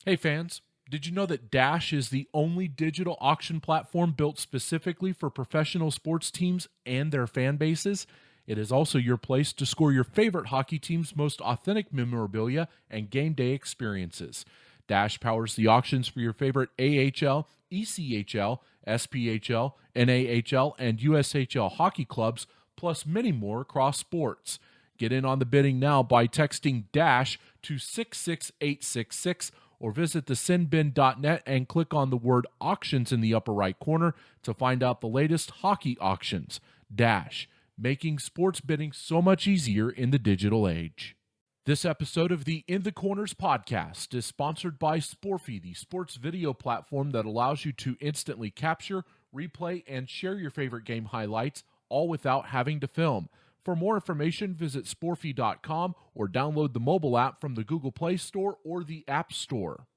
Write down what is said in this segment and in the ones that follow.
Hey fans, did you know that Dash is the only digital auction platform built specifically for professional sports teams and their fan bases? It is also your place to score your favorite hockey team's most authentic memorabilia and game day experiences. Dash powers the auctions for your favorite AHL, ECHL, SPHL, NAHL, and USHL hockey clubs, plus many more across sports. Get in on the bidding now by texting DASH to 66866 or visit thesendbin.net and click on the word auctions in the upper right corner to find out the latest hockey auctions. Dash, making sports bidding so much easier in the digital age. This episode of the In the Corners podcast is sponsored by Sporfy, the sports video platform that allows you to instantly capture, replay, and share your favorite game highlights, all without having to film. For more information, visit sporfy.com or download the mobile app from the Google Play Store or the App Store.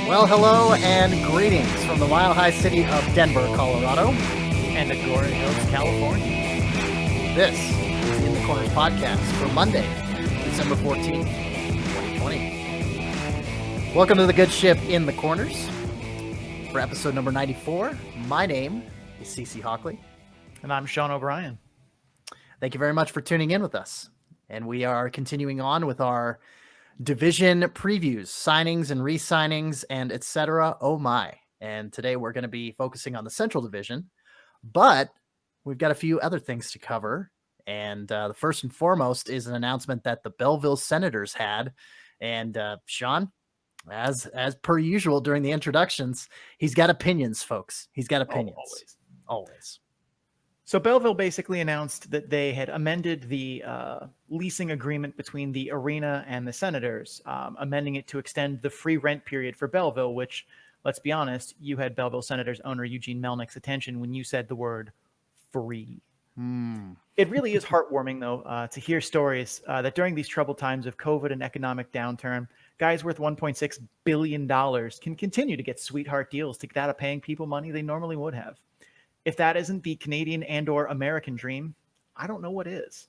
Well, hello and greetings from the Mile High city of Denver, Colorado, and Agoura Hills, California. This is the In the Corners podcast for Monday, December 14th, 2020. Welcome to the good ship In the Corners for episode number 94. My name is CC Hawkley. And I'm Sean O'Brien. Thank you very much for tuning in with us. And we are continuing on with our division previews, signings and re-signings, and etc. Oh my. And today we're going to be focusing on the Central Division, but we've got a few other things to cover. And the first and foremost is an announcement that the Belleville Senators had. And Sean, as per usual during the introductions, he's got opinions, folks. He's got opinions. Always. So Belleville basically announced that they had amended the leasing agreement between the arena and the Senators, amending it to extend the free rent period for Belleville, which, let's be honest, you had Belleville Senators owner Eugene Melnick's attention when you said the word free. It really is heartwarming, though, to hear stories that during these troubled times of COVID and economic downturn, guys worth $1.6 billion can continue to get sweetheart deals to get out of paying people money they normally would have. If that isn't the Canadian and or American dream, I don't know what is.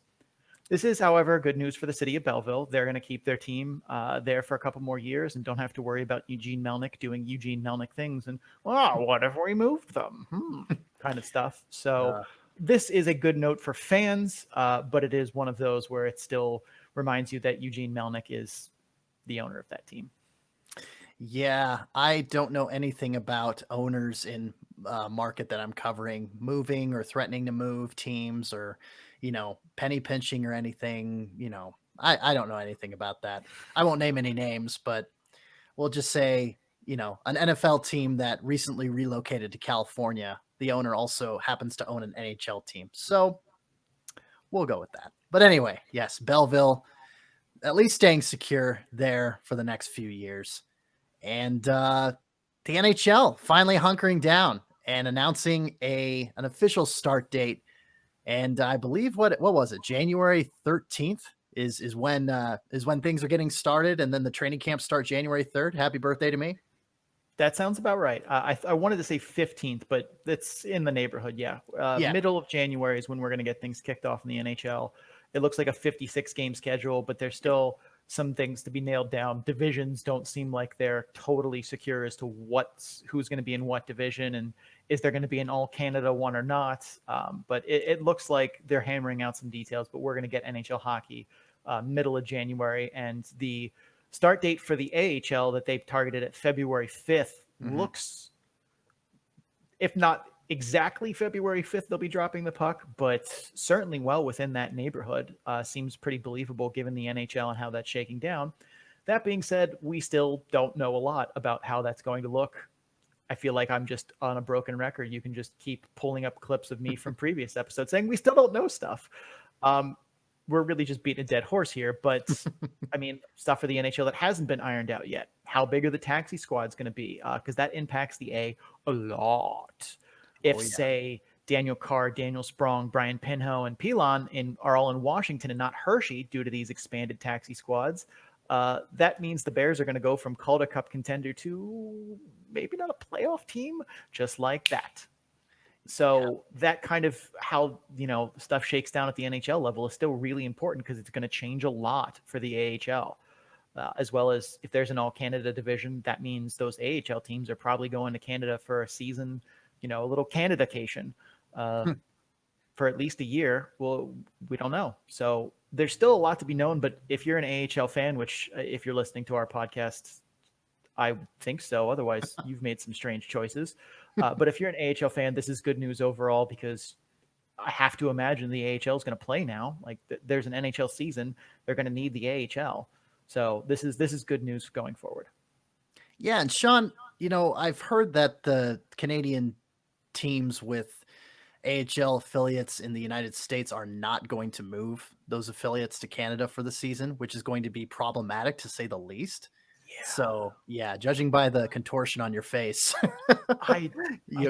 This is, however, good news for the city of Belleville. They're going to keep their team there for a couple more years and don't have to worry about Eugene Melnick doing Eugene Melnick things and, well, what if we moved them? Kind of stuff. So this is a good note for fans, but it is one of those where it still reminds you that Eugene Melnick is the owner of that team. Yeah, I don't know anything about owners in market that I'm covering moving or threatening to move teams or, penny pinching or anything. I don't know anything about that. I won't name any names, but we'll just say, an NFL team that recently relocated to California, the owner also happens to own an NHL team. So we'll go with that. But anyway, yes, Belleville, at least staying secure there for the next few years. And the NHL finally hunkering down and announcing an official start date. And I believe what was it? January 13th is when things are getting started, and then the training camp start January 3rd. Happy birthday to me. That sounds about right. I wanted to say 15th, but it's in the neighborhood. Yeah. Middle of January is when we're going to get things kicked off in the NHL. It looks like a 56 game schedule, but there's still some things to be nailed down. Divisions don't seem like they're totally secure as to who's going to be in what division and is there going to be an all Canada one or not. But it looks like they're hammering out some details, but we're going to get NHL hockey middle of January, and the start date for the AHL that they've targeted at February 5th looks, if not exactly February 5th, they'll be dropping the puck, but certainly well within that neighborhood. Seems pretty believable given the NHL and how that's shaking down. That being said, we still don't know a lot about how that's going to look. I feel like I'm just on a broken record. You can just keep pulling up clips of me from previous episodes saying we still don't know stuff. We're really just beating a dead horse here, but I mean, stuff for the NHL that hasn't been ironed out yet. How big are the taxi squads going to be? Because that impacts the A lot. If, say, Daniel Carr, Daniel Sprong, Brian Pinho, and Pilon are all in Washington and not Hershey due to these expanded taxi squads, that means the Bears are going to go from Calder Cup contender to maybe not a playoff team, just like that. So that kind of how, stuff shakes down at the NHL level is still really important because it's going to change a lot for the AHL. As well as if there's an all Canada division, that means those AHL teams are probably going to Canada for a season, a little Canada-cation for at least a year. Well, we don't know. So there's still a lot to be known, but if you're an AHL fan, which if you're listening to our podcast, I think so. Otherwise, you've made some strange choices. But if you're an AHL fan, this is good news overall because I have to imagine the AHL is going to play now. Like there's an NHL season. They're going to need the AHL. So this is good news going forward. Yeah. And Sean, I've heard that the Canadian teams with AHL affiliates in the United States are not going to move those affiliates to Canada for the season, which is going to be problematic to say the least. Yeah. So yeah, judging by the contortion on your face, I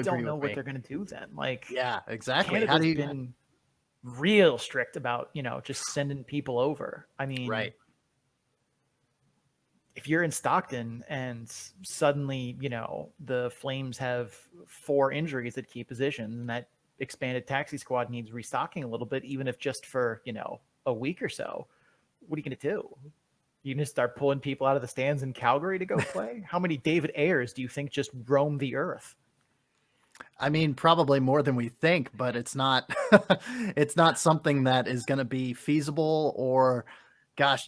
don't know what they're going to do then. Like, yeah, exactly. Canada's been real strict about, just sending people over. I mean, right. If you're in Stockton and suddenly, the Flames have 4 injuries at key positions and that expanded taxi squad needs restocking a little bit, even if just for, a week or so, what are you going to do? You going to start pulling people out of the stands in Calgary to go play? How many David Ayers do you think just roam the earth? I mean, probably more than we think, but it's not, it's not something that is going to be feasible or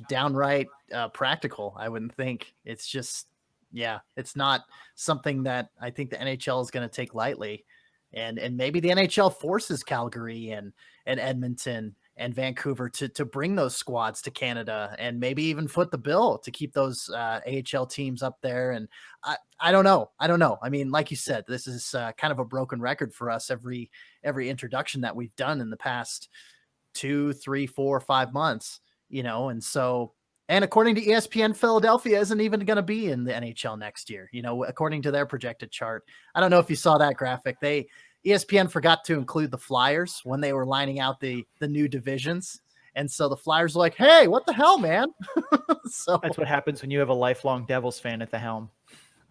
downright practical. I wouldn't think. It's just, it's not something that I think the NHL is going to take lightly. And maybe the NHL forces Calgary and Edmonton and Vancouver to bring those squads to Canada and maybe even foot the bill to keep those AHL teams up there. And I don't know. I mean, like you said, this is kind of a broken record for us every introduction that we've done in the past 2, 3, 4, 5 months, and so, and according to ESPN, Philadelphia isn't even going to be in the NHL next year, according to their projected chart. I don't know if you saw that graphic. ESPN forgot to include the Flyers when they were lining out the new divisions. And so the Flyers are like, hey, what the hell, man? So that's what happens when you have a lifelong Devils fan at the helm.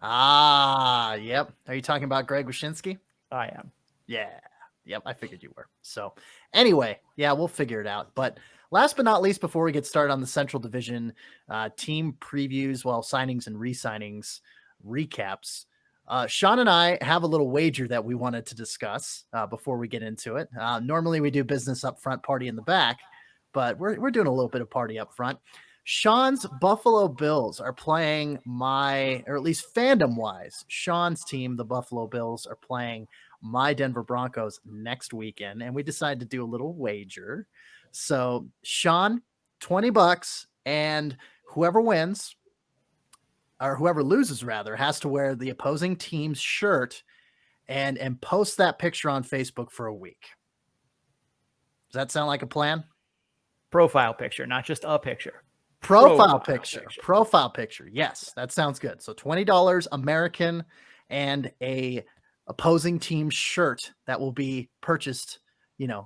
Ah, yep. Are you talking about Greg Wyshynski? I am. Yeah. Yep. I figured you were. So anyway, yeah, we'll figure it out. But last but not least, before we get started on the Central Division team previews, signings and re-signings recaps, Sean and I have a little wager that we wanted to discuss before we get into it. Normally we do business up front, party in the back, but we're doing a little bit of party up front. Sean's Buffalo Bills are playing or at least fandom-wise, Sean's team, the Buffalo Bills, are playing my Denver Broncos next weekend, and we decided to do a little wager. So Sean, $20, and whoever wins, or whoever loses rather, has to wear the opposing team's shirt and post that picture on Facebook for a week. Does that sound like a plan? Profile picture, not just a picture. Profile picture. Yes, that sounds good. So $20 American and a opposing team shirt that will be purchased,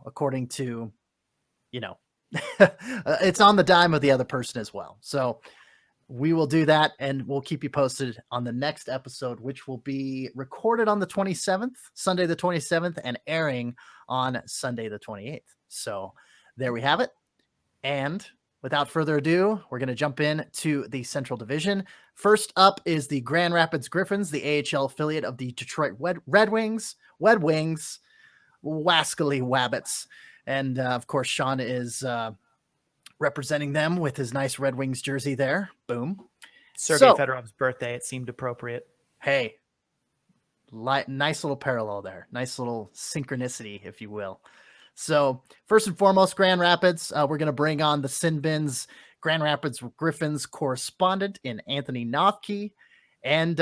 according to, it's on the dime of the other person as well. So we will do that, and we'll keep you posted on the next episode, which will be recorded on the 27th, Sunday the 27th, and airing on Sunday the 28th. So there we have it. And without further ado, we're going to jump in to the Central Division. First up is the Grand Rapids Griffins, the AHL affiliate of the Detroit Red Wings, Wascally Wabbits. And of course, Sean is representing them with his nice Red Wings jersey there. Boom. Sergei Fedorov's birthday. It seemed appropriate. Hey, nice little parallel there. Nice little synchronicity, if you will. So first and foremost, Grand Rapids, we're going to bring on the Sin Bins Grand Rapids Griffins correspondent in Anthony Noffke. And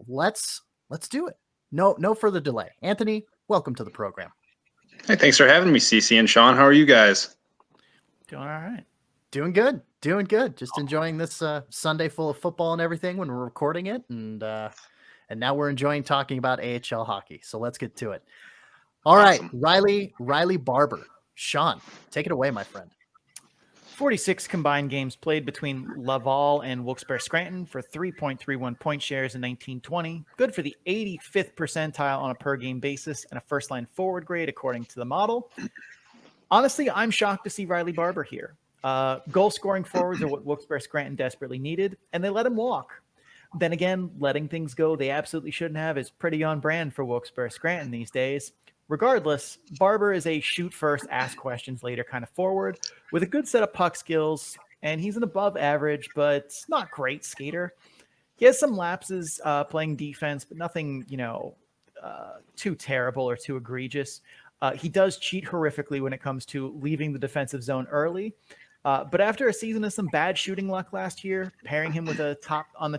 let's do it. No further delay. Anthony, welcome to the program. Hey, thanks for having me, CC and Sean. How are you guys? Doing all right. Doing good. Just enjoying this Sunday full of football and everything when we're recording it. And now we're enjoying talking about AHL hockey. So let's get to it. All right. Riley Barber. Sean, take it away, my friend. 46 combined games played between Laval and Wilkes-Barre Scranton for 3.31 point shares in 1920. Good for the 85th percentile on a per-game basis and a first-line forward grade according to the model. Honestly, I'm shocked to see Riley Barber here. Goal-scoring forwards are what Wilkes-Barre Scranton desperately needed, and they let him walk. Then again, letting things go they absolutely shouldn't have is pretty on brand for Wilkes-Barre Scranton these days. Regardless, Barber is a shoot first, ask questions later kind of forward with a good set of puck skills, and he's an above average, but not great skater. He has some lapses playing defense, but nothing, too terrible or too egregious. He does cheat horrifically when it comes to leaving the defensive zone early. But after a season of some bad shooting luck last year, pairing him with a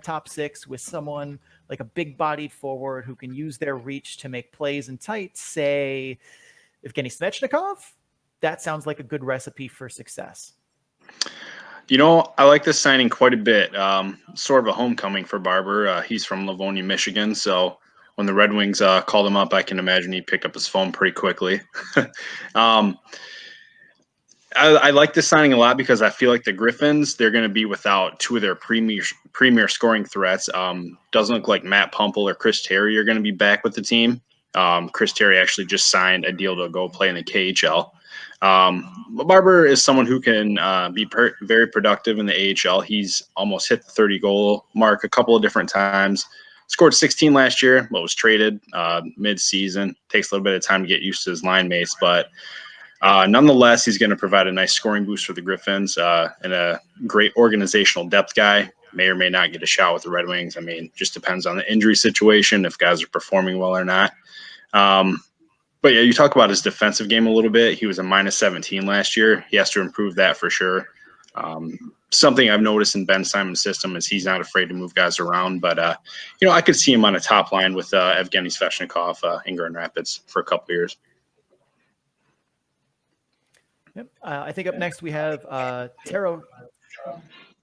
top six with someone like a big-bodied forward who can use their reach to make plays in tight, say Evgeny Svechnikov, that sounds like a good recipe for success. I like this signing quite a bit. Sort of a homecoming for Barber. He's from Livonia, Michigan, so when the Red Wings called him up, I can imagine he picked up his phone pretty quickly. I like this signing a lot because I feel like the Griffins, they're going to be without two of their premier scoring threats. Doesn't look like Matt Pumple or Chris Terry are going to be back with the team. Chris Terry actually just signed a deal to go play in the KHL. Barber is someone who can be very productive in the AHL. He's almost hit the 30-goal mark a couple of different times. Scored 16 last year, but was traded mid-season. Takes a little bit of time to get used to his line mates, but nonetheless, he's going to provide a nice scoring boost for the Griffins and a great organizational depth guy. May or may not get a shot with the Red Wings. I mean, just depends on the injury situation, if guys are performing well or not. But yeah, you talk about his defensive game a little bit. He was a -17 last year. He has to improve that for sure. Something I've noticed in Ben Simon's system is he's not afraid to move guys around. But, I could see him on a top line with Evgeny Svechnikov in Grand Rapids for a couple of years. Yep. I think up next we have Taro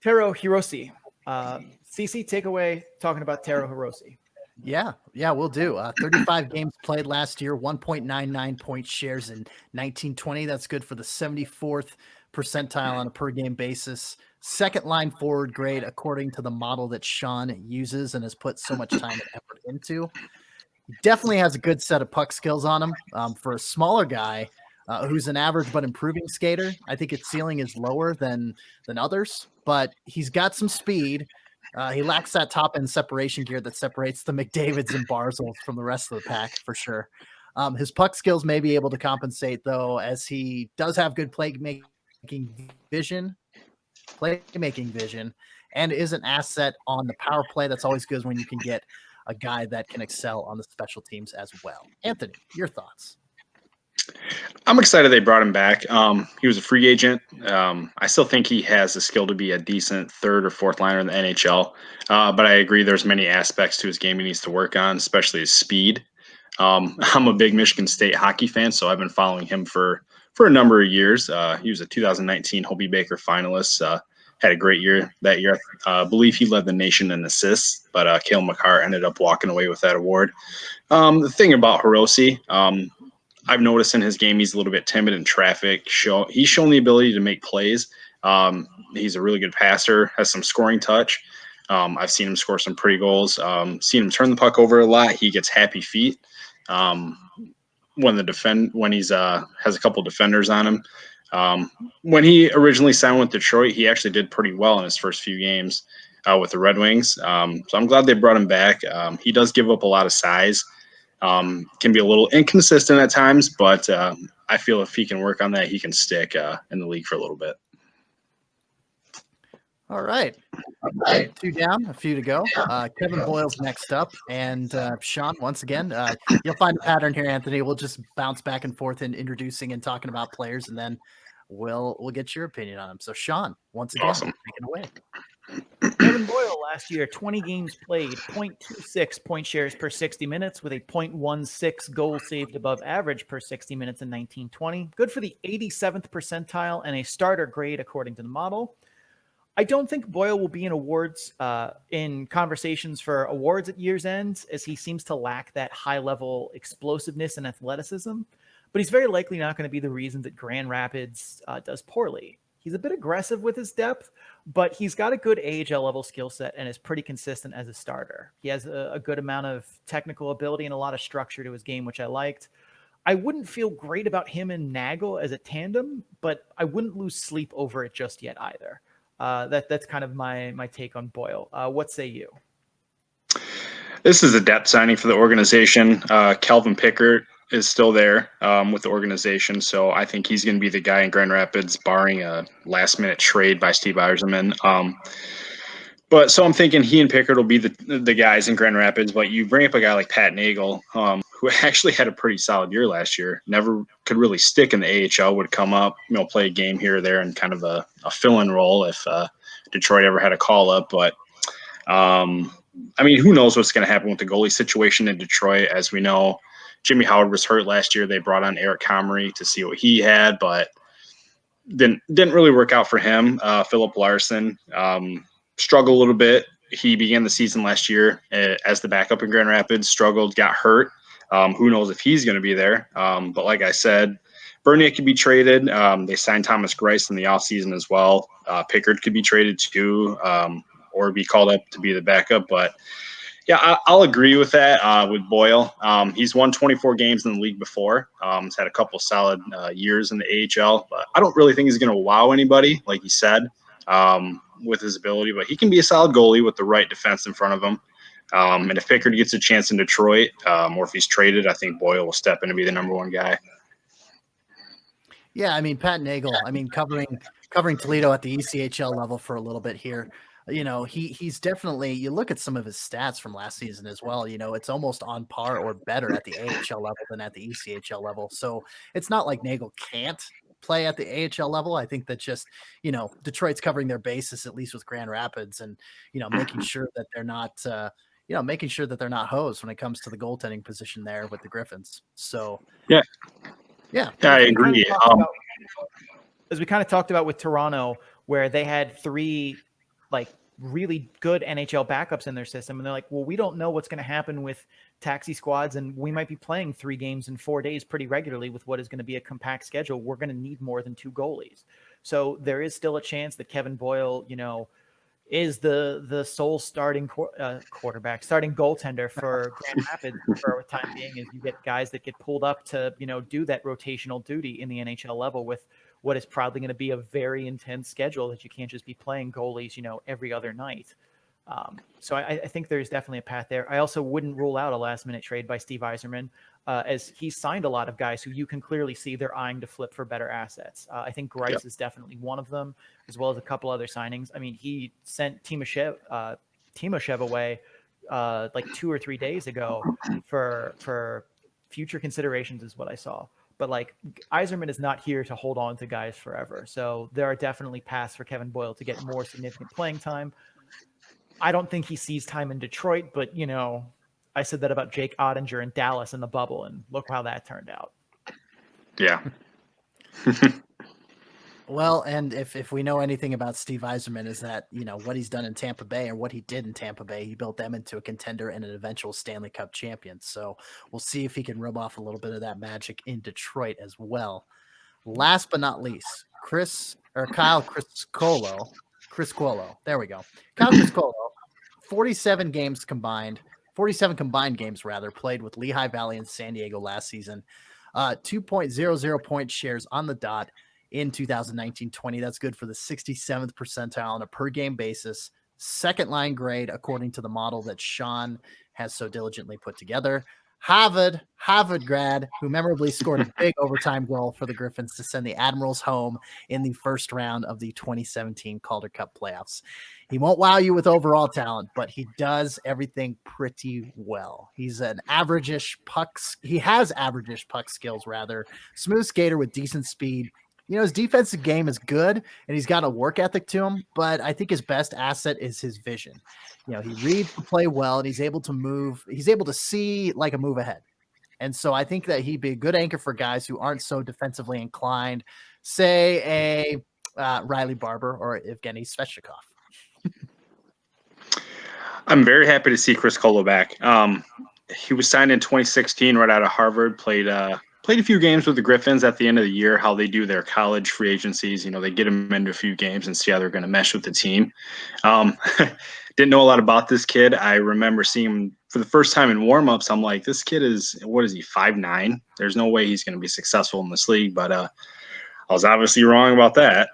Hirose. CC, take away talking about Taro Hirose. Yeah, we'll do. 35 games played last year, 1.99 point shares in 1920. That's good for the 74th percentile on a per game basis. Second line forward grade, according to the model that Sean uses and has put so much time and effort into. He definitely has a good set of puck skills on him. For a smaller guy who's an average but improving skater, I think its ceiling is lower than others, but he's got some speed. He lacks that top end separation gear that separates the McDavids and Barzels from the rest of the pack for sure. His puck skills may be able to compensate though, as he does have good playmaking vision, and is an asset on the power play. That's always good when you can get a guy that can excel on the special teams as well. Anthony, your thoughts? I'm excited they brought him back. He was a free agent. I still think he has the skill to be a decent third or fourth liner in the NHL. But I agree there's many aspects to his game he needs to work on, especially his speed. I'm a big Michigan State hockey fan, so I've been following him for a number of years. He was a 2019 Hobey Baker finalist. Had a great year that year. I believe he led the nation in assists, but Cale Makar ended up walking away with that award. The thing about Hirose, I've noticed in his game he's a little bit timid in traffic. He's shown the ability to make plays. He's a really good passer, has some scoring touch. I've seen him score some pretty goals. Seen him turn the puck over a lot. He gets happy feet when he's has a couple defenders on him. When he originally signed with Detroit, he actually did pretty well in his first few games with the Red Wings. So I'm glad they brought him back. He does give up a lot of size. Can be a little inconsistent at times, but I feel if he can work on that, he can stick in the league for a little bit. All right. 2 down, a few to go. Kevin Boyle's next up. And Sean, once again, you'll find a pattern here, Anthony. We'll just bounce back and forth in introducing and talking about players, and then we'll get your opinion on them. So, Sean, once again, Awesome. take it away. Kevin Boyle last year, 20 games played, 0.26 point shares per 60 minutes with a 0.16 goal saved above average per 60 minutes in 1920. Good for the 87th percentile and a starter grade according to the model. I don't think Boyle will be in awards in conversations for awards at year's end, as he seems to lack that high-level explosiveness and athleticism. But he's very likely not going to be the reason that Grand Rapids does poorly. He's a bit aggressive with his depth, but he's got a good AHL level skill set and is pretty consistent as a starter. He has a good amount of technical ability and a lot of structure to his game, which I liked. I wouldn't feel great about him and Nagel as a tandem, but I wouldn't lose sleep over it just yet either. That's kind of my take on Boyle. What say you? This is a depth signing for the organization. Calvin Pickard is still there with the organization, so I think he's going to be the guy in Grand Rapids, barring a last-minute trade by Steve Yzerman. But so I'm thinking he and Pickard will be the guys in Grand Rapids. But you bring up a guy like Pat Nagel, who actually had a pretty solid year last year. Never could really stick in the AHL. Would come up, play a game here or there, and kind of a fill-in role if Detroit ever had a call up. But who knows what's going to happen with the goalie situation in Detroit? As we know, Jimmy Howard was hurt last year. They brought on Eric Comrie to see what he had, but didn't really work out for him. Philip Larson struggled a little bit. He began the season last year as the backup in Grand Rapids, struggled, got hurt. Who knows if he's going to be there? But like I said, Bernier could be traded. They signed Thomas Greiss in the offseason as well. Pickard could be traded too, or be called up to be the backup. But yeah, I'll agree with that with Boyle. He's won 24 games in the league before. He's had a couple solid years in the AHL, but I don't really think he's going to wow anybody, like he said, with his ability. But he can be a solid goalie with the right defense in front of him. And if Pickard gets a chance in Detroit, or if he's traded, I think Boyle will step in and be the number one guy. Yeah, Pat Nagel, covering Toledo at the ECHL level for a little bit here. He's definitely, you look at some of his stats from last season as well, it's almost on par or better at the AHL level than at the ECHL level. So it's not like Nagel can't play at the AHL level. I think that just, Detroit's covering their bases, at least with Grand Rapids, and, making sure that they're not, making sure that they're not hosed when it comes to the goaltending position there with the Griffins. So, yeah, I agree. As we kind of talked about with Toronto, where they had three really good NHL backups in their system. And they're like, well, we don't know what's going to happen with taxi squads. And we might be playing 3 games in 4 days pretty regularly with what is going to be a compact schedule. We're going to need more than 2 goalies. So there is still a chance that Kevin Boyle, is the sole starting quarterback, starting goaltender for Grand Rapids for a time being, as you get guys that get pulled up to, do that rotational duty in the NHL level with what is probably going to be a very intense schedule that you can't just be playing goalies, every other night. So I think there's definitely a path there. I also wouldn't rule out a last-minute trade by Steve Yzerman, as he signed a lot of guys who you can clearly see they're eyeing to flip for better assets. I think Greiss is definitely one of them, as well as a couple other signings. He sent Timoshev away 2 or 3 days ago for future considerations is what I saw. But Yzerman is not here to hold on to guys forever. So there are definitely paths for Kevin Boyle to get more significant playing time. I don't think he sees time in Detroit, but I said that about Jake Ottinger in Dallas in the bubble, and look how that turned out. Yeah. Well, and if we know anything about Steve Yzerman, is that, what he's done in Tampa Bay, or what he did in Tampa Bay, he built them into a contender and an eventual Stanley Cup champion. So we'll see if he can rub off a little bit of that magic in Detroit as well. Last but not least, Kyle Criscuolo. There we go. Kyle Criscuolo, 47 combined games played with Lehigh Valley and San Diego last season. 2.00 point shares on the dot in 2019-20. That's good for the 67th percentile on a per game basis. Second line grade, according to the model that Sean has so diligently put together. Harvard grad, who memorably scored a big overtime goal for the Griffins to send the Admirals home in the first round of the 2017 Calder Cup playoffs. He won't wow you with overall talent, but he does everything pretty well. He's an average-ish pucks. He has average-ish puck skills, rather. Smooth skater with decent speed. His defensive game is good, and he's got a work ethic to him, but I think his best asset is his vision. He reads the play well, and he's able to move. He's able to see a move ahead. And so I think that he'd be a good anchor for guys who aren't so defensively inclined, say a Riley Barber or Evgeny Svechnikov. I'm very happy to see Criscuolo back. He was signed in 2016 right out of Harvard, played played a few games with the Griffins at the end of the year, how they do their college free agencies. You know, they get them into a few games and see how they're going to mesh with the team. Didn't know a lot about this kid. I remember seeing him for the first time in warmups. I'm like, this kid is, what is he, 5'9"? There's no way he's going to be successful in this league. But I was obviously wrong about that.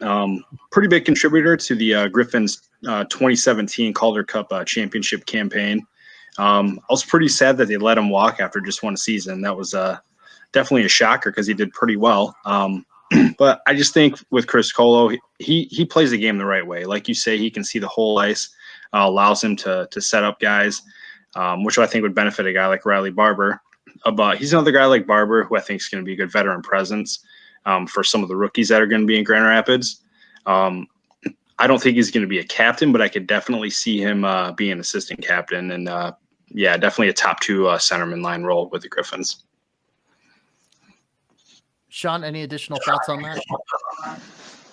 Pretty big contributor to the Griffins 2017 Calder Cup championship campaign. I was pretty sad that they let him walk after just one season. That was definitely a shocker because he did pretty well. But I just think with Criscuolo, he plays the game the right way. Like you say, he can see the whole ice, allows him to set up guys, which I think would benefit a guy like Riley Barber. But he's another guy like Barber who I think is going to be a good veteran presence for some of the rookies that are going to be in Grand Rapids. I don't think he's going to be a captain, but I could definitely see him being an assistant captain and, definitely a top 2 centerman line role with the Griffins. Sean, any additional thoughts on that?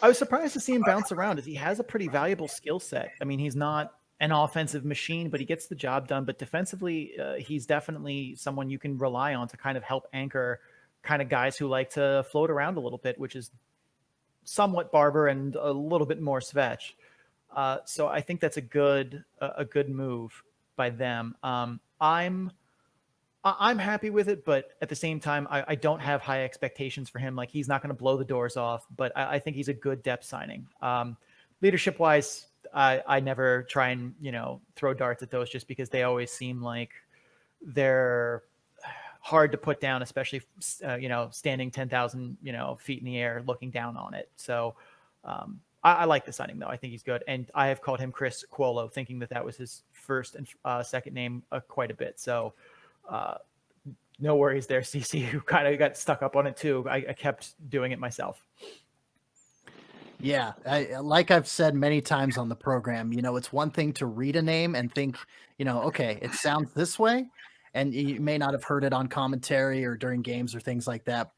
I was surprised to see him bounce around as he has a pretty valuable skill set. I mean, he's not an offensive machine, but he gets the job done. But defensively, he's definitely someone you can rely on to kind of help anchor kind of guys who like to float around a little bit, which is somewhat Barber and a little bit more Svetch. So I think that's a good move by them. I'm happy with it, but at the same time, I don't have high expectations for him. Like, he's not going to blow the doors off, but I think he's a good depth signing. Leadership wise, I never try and, throw darts at those just because they always seem like they're hard to put down, especially, standing 10,000, feet in the air, looking down on it. So I like the signing though. I think he's good. And I have called him Criscuolo, thinking that was his first and second name quite a bit. So, no worries there, CC, who kind of got stuck up on it too. I kept doing it myself. Yeah, like I've said many times on the program, it's one thing to read a name and think, okay, it sounds this way, and you may not have heard it on commentary or during games or things like that,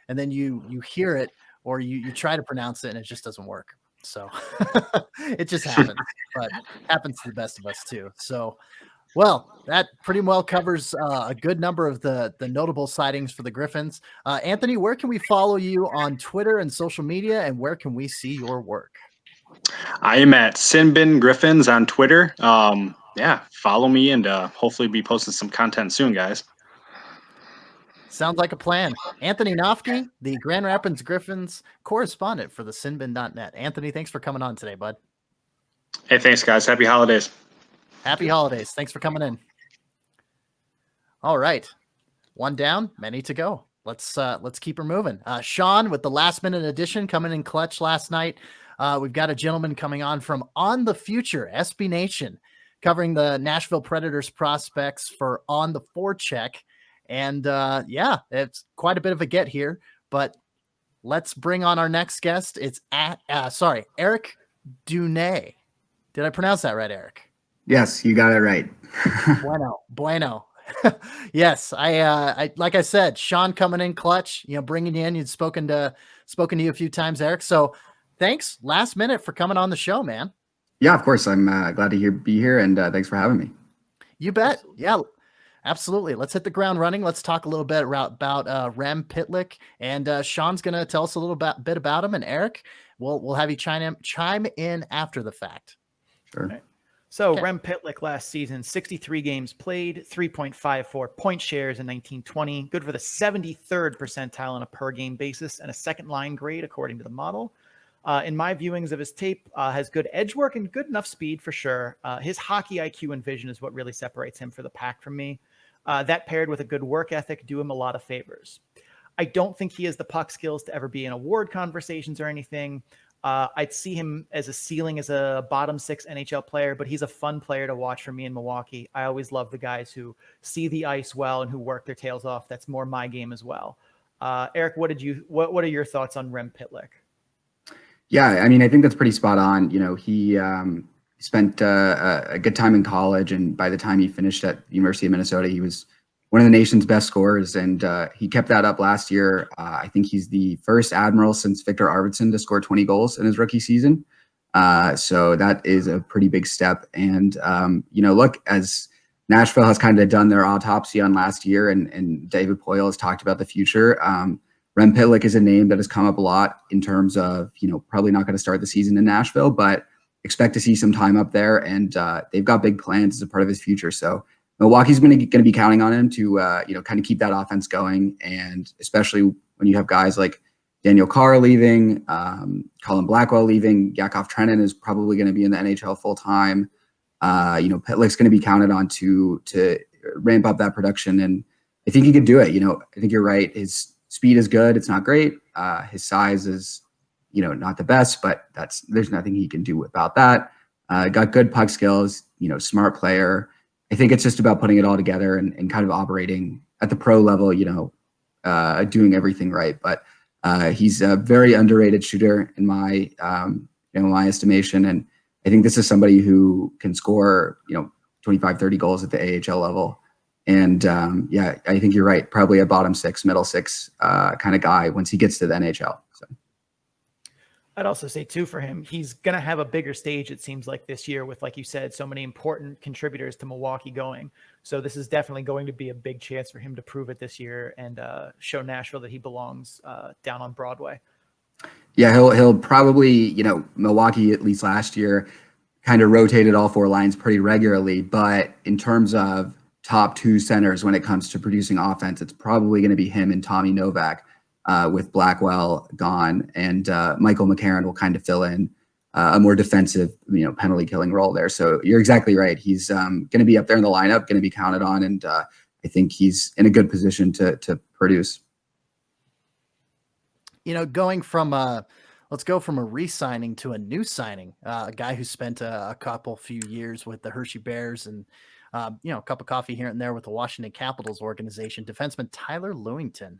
and then you hear it or you try to pronounce it and it just doesn't work. So it just happens, but happens to the best of us too. So, well, that pretty well covers a good number of the notable sightings for the Griffins. Anthony, where can we follow you on Twitter and social media, and where can we see your work? I am at Sinbin Griffins on Twitter. Follow me and hopefully be posting some content soon, guys. Sounds like a plan. Anthony Noffke, the Grand Rapids Griffins correspondent for the Sinbin.net. Anthony, thanks for coming on today, bud. Hey, thanks, guys. Happy holidays. Happy holidays. Thanks for coming in. All right. One down, many to go. Let's keep her moving. Sean with the last minute edition coming in clutch last night. We've got a gentleman coming on from On the Future, SB Nation, covering the Nashville Predators prospects for On the Forecheck. And it's quite a bit of a get here, but let's bring on our next guest. It's Eric Dunay. Did I pronounce that right, Eric? Yes, you got it right. Bueno. Yes, I like I said, Sean coming in clutch, bringing you in. You'd spoken to you a few times, Eric. So thanks last minute for coming on the show, man. Yeah, of course. I'm glad to be here, and thanks for having me. You bet. Yeah, absolutely. Let's hit the ground running. Let's talk a little bit about Rem Pitlick, and Sean's going to tell us a little bit about him, and Eric, we'll have you chime in after the fact. Sure. Right. So Rem Pitlick last season, 63 games played, 3.54 point shares in 1920, good for the 73rd percentile on a per game basis and a second line grade according to the model. In my viewings of his tape, has good edge work and good enough speed for sure. His hockey IQ and vision is what really separates him for the pack from me. That paired with a good work ethic do him a lot of favors. I don't think he has the puck skills to ever be in award conversations or anything. I'd see him as a ceiling as a bottom 6 NHL player, but he's a fun player to watch for me in Milwaukee. I always love the guys who see the ice well and who work their tails off. That's more my game as well. Eric, what are your thoughts on Rem Pitlick? Yeah, I mean, I think that's pretty spot on. He spent a good time in college, and by the time he finished at the University of Minnesota, he was one of the nation's best scorers, and he kept that up last year. I think he's the first Admiral since Victor Arvidsson to score 20 goals in his rookie season. So that is a pretty big step. And, look, as Nashville has kind of done their autopsy on last year, and David Boyle has talked about the future. Rem Pitlick is a name that has come up a lot in terms of, probably not going to start the season in Nashville, but expect to see some time up there. And they've got big plans as a part of his future. So Milwaukee's going to be counting on him to, kind of keep that offense going. And especially when you have guys like Daniel Carr leaving, Colin Blackwell leaving, Yakov Trenin is probably going to be in the NHL full time. Pitlick's going to be counted on to ramp up that production. And I think he could do it. I think you're right. His speed is good. It's not great. His size is, not the best, but there's nothing he can do about that. Got good puck skills, smart player. I think it's just about putting it all together and kind of operating at the pro level, doing everything right. But he's a very underrated shooter in my estimation. And I think this is somebody who can score, 25, 30 goals at the AHL level. And I think you're right. Probably a bottom six, middle six kind of guy once he gets to the NHL. So. I'd also say too, for him, he's going to have a bigger stage, it seems like, this year with, like you said, so many important contributors to Milwaukee going. So this is definitely going to be a big chance for him to prove it this year and show Nashville that he belongs down on Broadway. Yeah, he'll probably, Milwaukee, at least last year, kind of rotated all four lines pretty regularly. But in terms of top two centers when it comes to producing offense, it's probably going to be him and Tommy Novak. With Blackwell gone, and Michael McCarron will kind of fill in a more defensive, penalty killing role there. So you're exactly right. He's going to be up there in the lineup, going to be counted on, and I think he's in a good position to produce. Going from let's go from a re-signing to a new signing, a guy who spent a few years with the Hershey Bears and a cup of coffee here and there with the Washington Capitals organization, defenseman Tyler Lewington.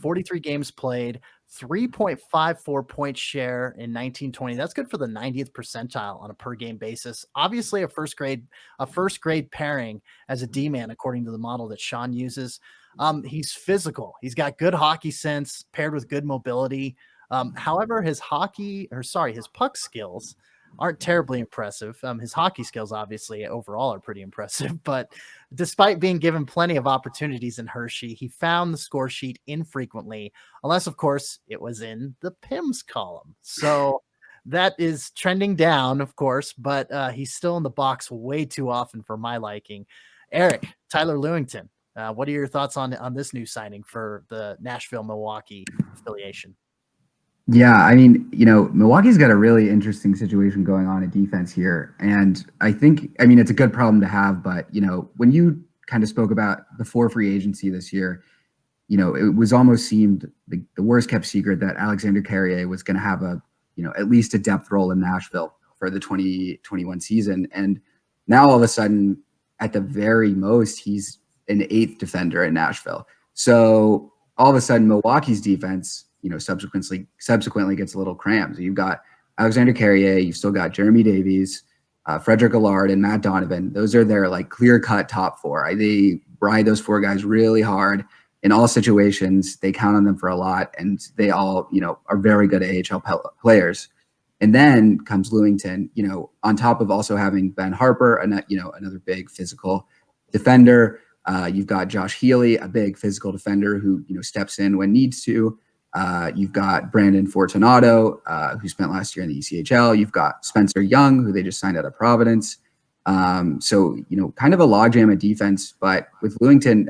43 games played, 3.54 point share in 1920. That's good for the 90th percentile on a per game basis. Obviously a first grade pairing as a D-man, according to the model that Sean uses. He's physical. He's got good hockey sense paired with good mobility. However, his puck skills aren't terribly impressive. His hockey skills, obviously, overall are pretty impressive. But despite being given plenty of opportunities in Hershey, he found the score sheet infrequently, unless, of course, it was in the PIMS column. So that is trending down, of course, but he's still in the box way too often for my liking. Eric, Tyler Lewington, what are your thoughts on this new signing for the Nashville-Milwaukee affiliation? Yeah, I mean, Milwaukee's got a really interesting situation going on in defense here. And I think, it's a good problem to have, but, when you kind of spoke about before free agency this year, it was almost seemed the worst kept secret that Alexander Carrier was going to have at least a depth role in Nashville for the 2021 season. And now all of a sudden, at the very most, he's an 8th defender in Nashville. So all of a sudden, Milwaukee's defense, subsequently gets a little cramped. So you've got Alexander Carrier, you've still got Jeremy Davies, Frederick Allard, and Matt Donovan. Those are their clear-cut top four. They ride those four guys really hard in all situations. They count on them for a lot, and they all, are very good AHL players. And then comes Lewington, on top of also having Ben Harper, another big physical defender. You've got Josh Healy, a big physical defender who, steps in when needs to. You've got Brandon Fortunato, who spent last year in the ECHL. You've got Spencer Young, who they just signed out of Providence. So, kind of a logjam of defense. But with Lewington,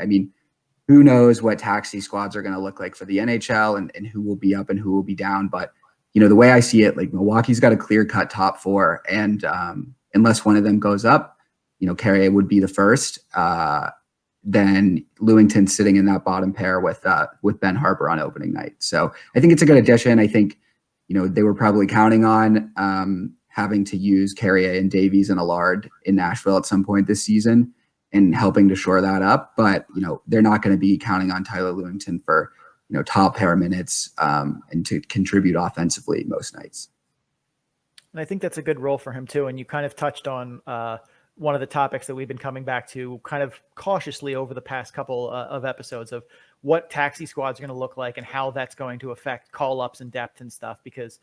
who knows what taxi squads are going to look like for the NHL and who will be up and who will be down. But, the way I see it, Milwaukee's got a clear-cut top four. And unless one of them goes up, Carrier would be the first. Then Lewington sitting in that bottom pair with Ben Harper on opening night. So I think it's a good addition. I think, they were probably counting on having to use Carrier and Davies and Allard in Nashville at some point this season and helping to shore that up. But, they're not going to be counting on Tyler Lewington for, top pair minutes and to contribute offensively most nights. And I think that's a good role for him too. And you kind of touched on one of the topics that we've been coming back to kind of cautiously over the past couple of episodes of what taxi squads are going to look like and how that's going to affect call-ups and depth and stuff, because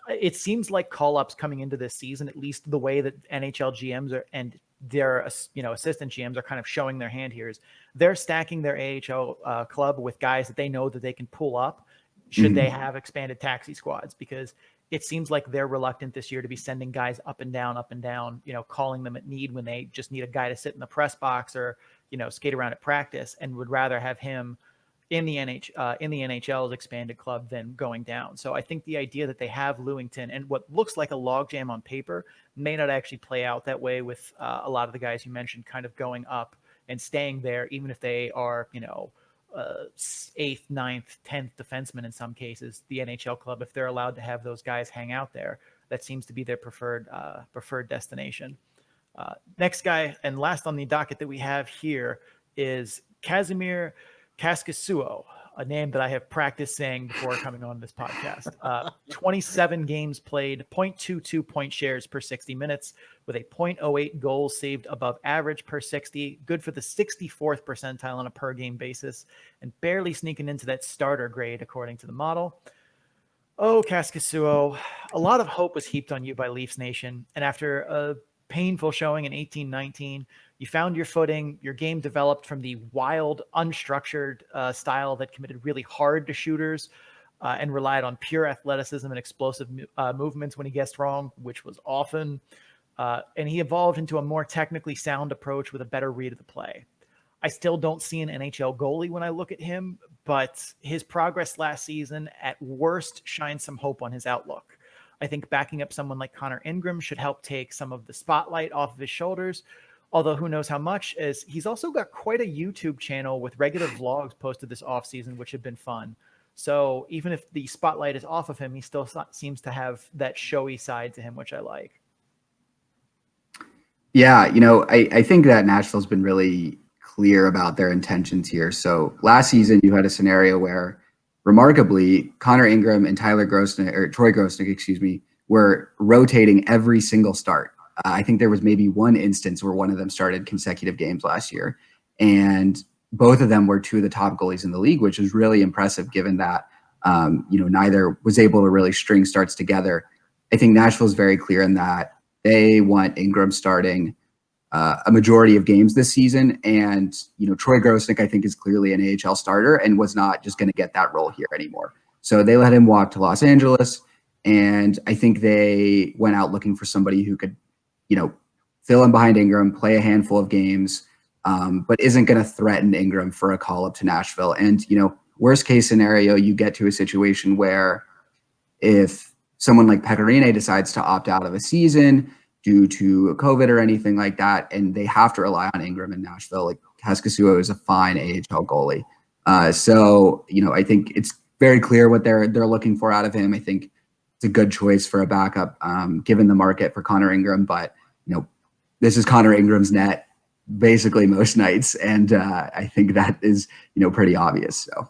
it seems like call-ups coming into this season, at least the way that NHL GMs and their assistant GMs are kind of showing their hand here is they're stacking their AHL club with guys that they know that they can pull up should they have expanded taxi squads, because it seems like they're reluctant this year to be sending guys up and down, calling them at need when they just need a guy to sit in the press box or, skate around at practice, and would rather have him in the NHL's expanded club than going down. So I think the idea that they have Lewington and what looks like a logjam on paper may not actually play out that way with a lot of the guys you mentioned kind of going up and staying there, even if they are, 8th, 9th, 10th defenseman in some cases. The NHL club, if they're allowed to have those guys hang out there, that seems to be their preferred destination. Next guy and last on the docket that we have here is Kasimir Kaskisuo, a name that I have practiced saying before coming on this podcast. 27 games played, 0.22 point shares per 60 minutes, with a 0.08 goals saved above average per 60, good for the 64th percentile on a per game basis, and barely sneaking into that starter grade according to the model. Oh, Kaskisuo, a lot of hope was heaped on you by Leafs Nation, and after a painful showing in 18-19, you found your footing. Your game developed from the wild, unstructured style that committed really hard to shooters and relied on pure athleticism and explosive movements when he guessed wrong, which was often. And he evolved into a more technically sound approach with a better read of the play. I still don't see an NHL goalie when I look at him, but his progress last season at worst shines some hope on his outlook. I think backing up someone like Connor Ingram should help take some of the spotlight off of his shoulders, although who knows how much, as he's also got quite a YouTube channel with regular vlogs posted this offseason, which have been fun. So even if the spotlight is off of him, he still seems to have that showy side to him, which I like. Yeah, I think that Nashville's been really clear about their intentions here. So last season, you had a scenario where, remarkably, Connor Ingram and Troy Grosnick, were rotating every single start. I think there was maybe one instance where one of them started consecutive games last year, and both of them were two of the top goalies in the league, which is really impressive given that, neither was able to really string starts together. I think Nashville's very clear in that they want Ingram starting a majority of games this season. And, Troy Grosnick, I think, is clearly an AHL starter and was not just going to get that role here anymore. So they let him walk to Los Angeles. And I think they went out looking for somebody who could, fill in behind Ingram, play a handful of games, but isn't going to threaten Ingram for a call up to Nashville. And, worst case scenario, you get to a situation where if someone like Pecorine decides to opt out of a season due to COVID or anything like that, and they have to rely on Ingram in Nashville, like Kaskisuo is a fine AHL goalie. So, I think it's very clear what they're looking for out of him. I think it's a good choice for a backup, given the market for Connor Ingram. But, this is Connor Ingram's net basically most nights. And I think that is, pretty obvious. So.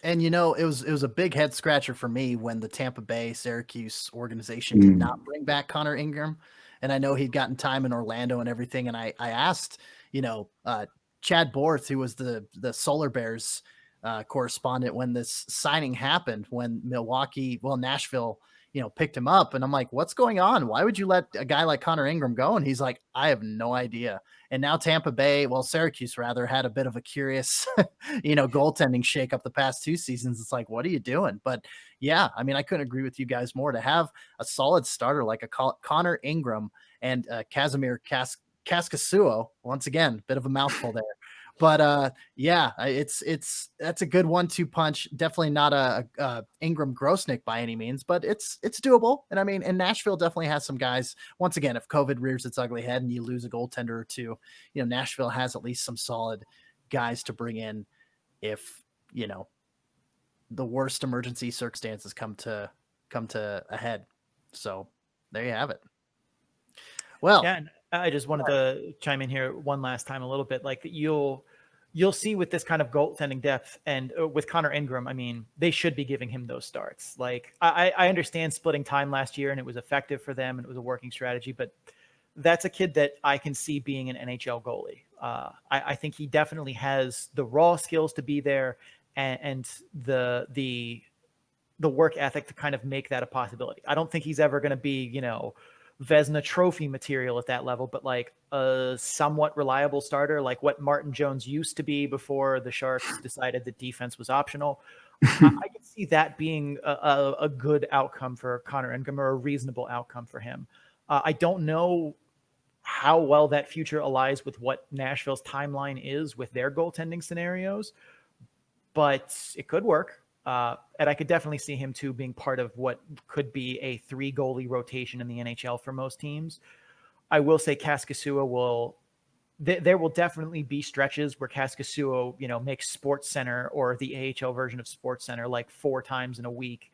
And it was a big head scratcher for me when the Tampa Bay Syracuse organization did not bring back Connor Ingram. And I know he'd gotten time in Orlando and everything. And I asked, Chad Borth, who was the Solar Bears correspondent when this signing happened, when Nashville, picked him up. And I'm like, what's going on? Why would you let a guy like Connor Ingram go? And he's like, I have no idea. And now Syracuse rather, had a bit of a curious, goaltending shakeup the past two seasons. It's like, what are you doing? But yeah, I mean, I couldn't agree with you guys more. To have a solid starter like a Connor Ingram and Kasimir Kaskisuo, once again, bit of a mouthful there. But that's a good 1-2 punch. Definitely not a Ingram Grosnick by any means, but it's doable. And I mean, and Nashville definitely has some guys. Once again, if COVID rears its ugly head and you lose a goaltender or two, Nashville has at least some solid guys to bring in if the worst emergency circumstances come to a head. So there you have it. Well, yeah. I just wanted to chime in here one last time a little bit. Like you'll see with this kind of goaltending depth and with Connor Ingram, I mean, they should be giving him those starts. Like I understand splitting time last year and it was effective for them and it was a working strategy, but that's a kid that I can see being an NHL goalie. I think he definitely has the raw skills to be there and the work ethic to kind of make that a possibility. I don't think he's ever going to be, Vezina Trophy material at that level, but like a somewhat reliable starter, like what Martin Jones used to be before the Sharks decided that defense was optional. I can see that being a good outcome for Connor Ingram, or a reasonable outcome for him. I don't know how well that future aligns with what Nashville's timeline is with their goaltending scenarios, but it could work. And I could definitely see him too being part of what could be a 3-goalie rotation in the NHL for most teams. I will say Kaskisuo there will definitely be stretches where Kaskisuo, makes Sports Center or the AHL version of Sports Center like 4 times in a week.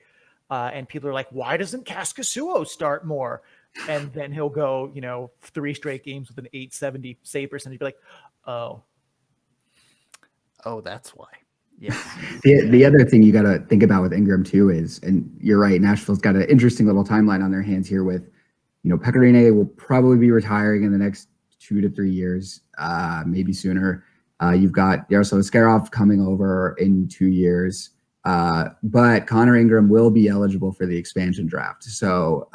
And people are like, why doesn't Kaskisuo start more? And then he'll go, 3 straight games with an .870 save percentage. He'd be like, oh, that's why. Yes. The other thing you got to think about with Ingram too is, and you're right, Nashville's got an interesting little timeline on their hands here with, Pecorine will probably be retiring in the next 2 to 3 years, maybe sooner. You've got Yaroslav Askarov coming over in 2 years. But Connor Ingram will be eligible for the expansion draft. So,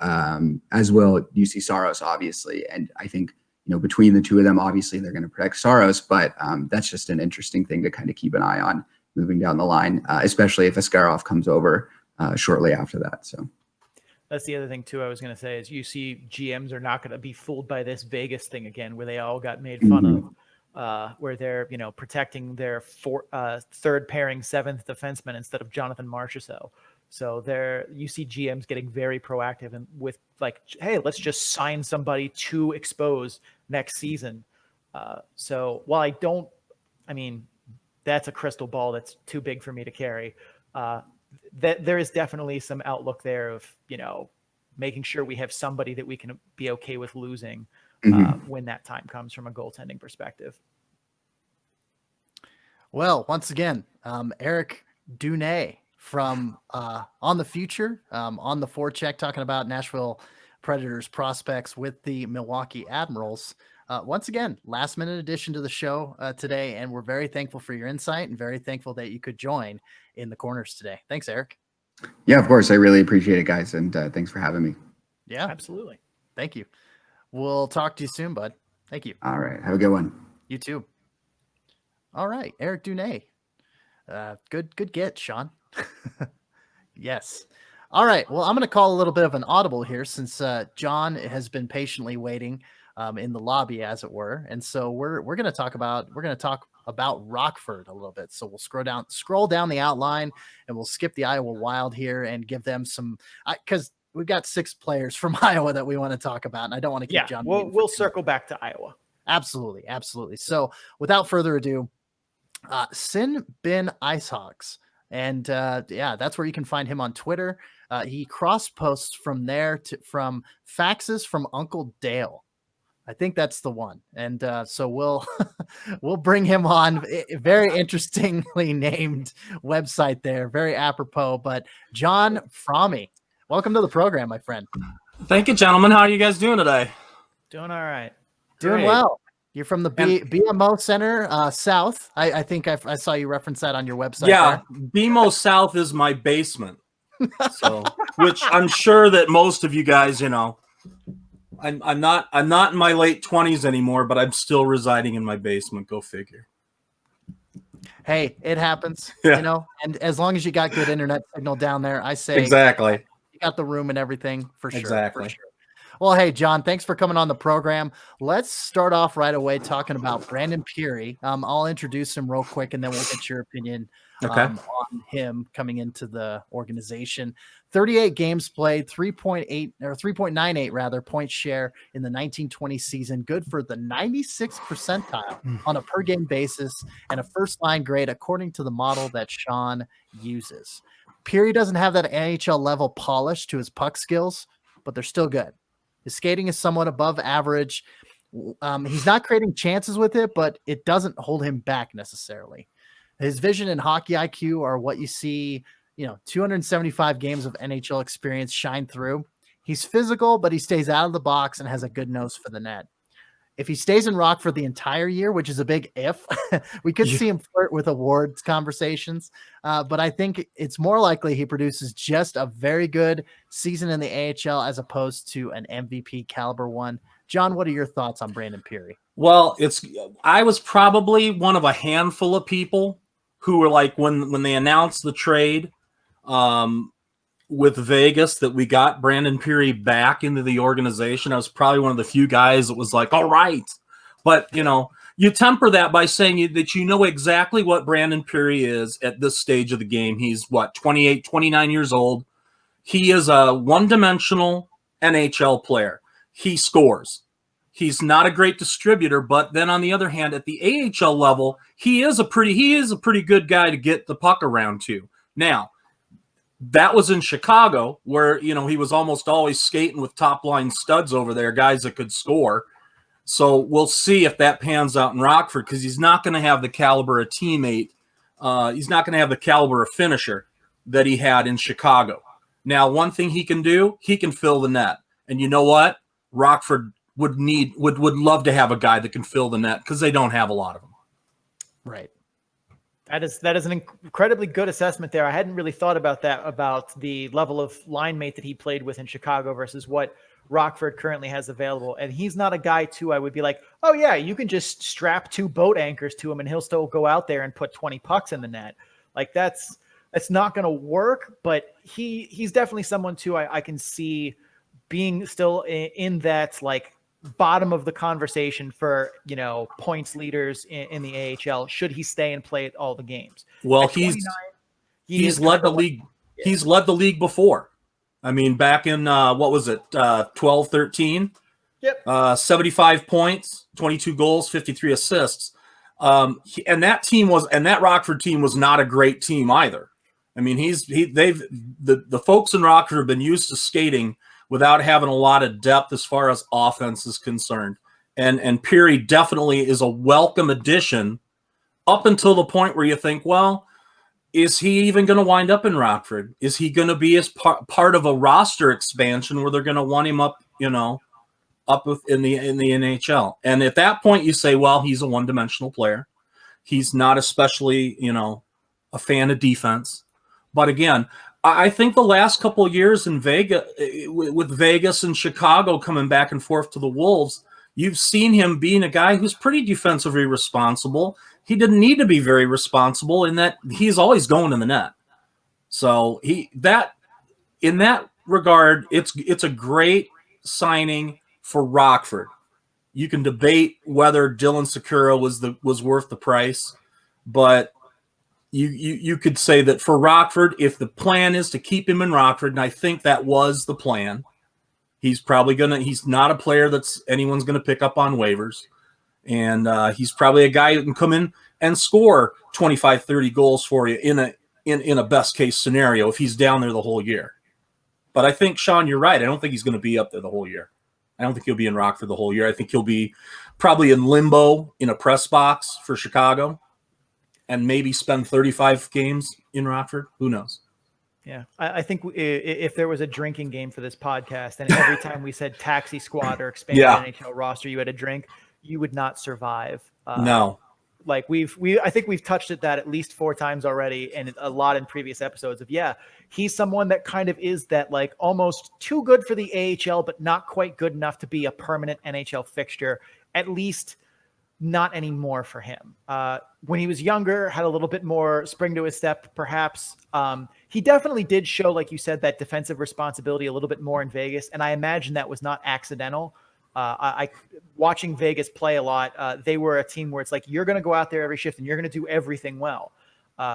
as will UC Saros, obviously. And I think, between the two of them, obviously they're going to protect Saros, but that's just an interesting thing to kind of keep an eye on moving down the line, especially if Askarov comes over shortly after that. So that's the other thing too I was going to say is UC GMs are not going to be fooled by this Vegas thing again, where they all got made fun of. Where they're, protecting their third pairing 7th defenseman instead of Jonathan Marchessault. So you see GMs getting very proactive and with like, hey, let's just sign somebody to expose next season. So while that's a crystal ball that's too big for me to carry. That there is definitely some outlook there of, making sure we have somebody that we can be okay with losing when that time comes from a goaltending perspective. Well, once again, Eric Dunay from On the Future, on the forecheck, talking about Nashville Predators prospects with the Milwaukee Admirals. Once again, last minute addition to the show today, and we're very thankful for your insight and very thankful that you could join in the corners today. Thanks, Eric. Yeah, of course. I really appreciate it, guys. And thanks for having me. Yeah, absolutely. Thank you. We'll talk to you soon, bud. Thank you. All right. Have a good one. You too. All right. Eric Dunay. Good get, Sean. Yes. All right. Well, I'm going to call a little bit of an audible here since John has been patiently waiting in the lobby, as it were. And so we're going to talk about Rockford a little bit. So we'll scroll down the outline and we'll skip the Iowa Wild here and give them some, because we've got 6 players from Iowa that we want to talk about. And I don't want to keep John. We'll circle back to Iowa. Absolutely. Absolutely. So without further ado, Sin Bin Icehogs. And that's where you can find him on Twitter. He cross posts from there from faxes from Uncle Dale. I think that's the one. And so we'll bring him on. A very interestingly named website there. Very apropos. But John Fromme, welcome to the program, my friend. Thank you, gentlemen. How are you guys doing today? Doing all right. Doing well. You're from the BMO Center South. I think I saw you reference that on your website. Yeah, BMO South is my basement. So, which I'm sure that most of you guys, I'm not in my late 20s anymore, but I'm still residing in my basement. Go figure. Hey, it happens, yeah. And as long as you got good internet signal down there, I say exactly. You got the room and everything for sure. Exactly. For sure. Well, hey, John, thanks for coming on the program. Let's start off right away talking about Brandon Peary. I'll introduce him real quick, and then we'll get your opinion on him coming into the organization. 38 games played, 3.98 rather point share in the 1920 season. Good for the 96th percentile on a per game basis and a first line grade according to the model that Sean uses. Peary doesn't have that NHL level polish to his puck skills, but they're still good. His skating is somewhat above average. He's not creating chances with it, but it doesn't hold him back necessarily. His vision and hockey IQ are what you see, 275 games of NHL experience shine through. He's physical, but he stays out of the box and has a good nose for the net. if he stays in Rockford the entire year, which is a big if, we could see him flirt with awards conversations. But I think it's more likely he produces just a very good season in the AHL as opposed to an MVP caliber one. John, what are your thoughts on Brandon Peary? Well, I was probably one of a handful of people who were like, when they announced the trade with Vegas, that we got Brandon Peary back into the organization, I was probably one of the few guys that was like, all right. But, you temper that by saying that you know exactly what Brandon Peary is at this stage of the game. He's 28, 29 years old. He is a one-dimensional NHL player. He scores. He's not a great distributor, but then on the other hand, at the AHL level, he is a pretty good guy to get the puck around to. Now, that was in Chicago, where he was almost always skating with top line studs over there, guys that could score. So we'll see if that pans out in Rockford, because he's not going to have the caliber of teammate. He's not going to have the caliber of finisher that he had in Chicago. Now, one thing he can do, he can fill the net, and you know what? Rockford would love to have a guy that can fill the net, because they don't have a lot of them. Right. That is an incredibly good assessment there. I hadn't really thought about that, about the level of line mate that he played with in Chicago versus what Rockford currently has available. And he's not a guy too, I would be like, oh yeah, you can just strap 2 boat anchors to him and he'll still go out there and put 20 pucks in the net. Like that's not going to work, but he's definitely someone too I can see being still in that like bottom of the conversation for points leaders in the AHL should he stay and play all the games. Well, he's led the league. Yeah. He's led the league before. I mean, back in 12-13. Yep. 75 points, 22 goals, 53 assists. And that Rockford team was not a great team either. I mean, the folks in Rockford have been used to skating without having a lot of depth as far as offense is concerned. And Peary definitely is a welcome addition up until the point where you think, well, is he even going to wind up in Rockford? Is he going to be as part of a roster expansion where they're going to want him up, in the NHL? And at that point you say, well, he's a one-dimensional player. He's not especially, a fan of defense. But again, I think the last couple of years in Vegas, with Vegas and Chicago coming back and forth to the Wolves, you've seen him being a guy who's pretty defensively responsible. He didn't need to be very responsible in that he's always going in the net. So in that regard, it's a great signing for Rockford. You can debate whether Dylan Sakura was worth the price, but you could say that for Rockford, if the plan is to keep him in Rockford, and I think that was the plan, he's not a player that's anyone's going to pick up on waivers. And he's probably a guy who can come in and score 25, 30 goals for you in a best case scenario if he's down there the whole year. But I think, Sean, you're right. I don't think he's going to be up there the whole year. I don't think he'll be in Rockford the whole year. I think he'll be probably in limbo in a press box for Chicago and maybe spend 35 games in Rockford. Who knows? Yeah, I think if there was a drinking game for this podcast and every time we said taxi squad or expanded NHL roster, you had a drink, you would not survive. No. Like I think we've touched at that at least 4 times already, and a lot in previous episodes of, he's someone that kind of is that like almost too good for the AHL, but not quite good enough to be a permanent NHL fixture, at least not anymore for him. When he was younger, had a little bit more spring to his step, perhaps. He definitely did show, like you said, that defensive responsibility a little bit more in Vegas, and I imagine that was not accidental. I watching Vegas play a lot. They were a team where it's like, you're going to go out there every shift and you're going to do everything well.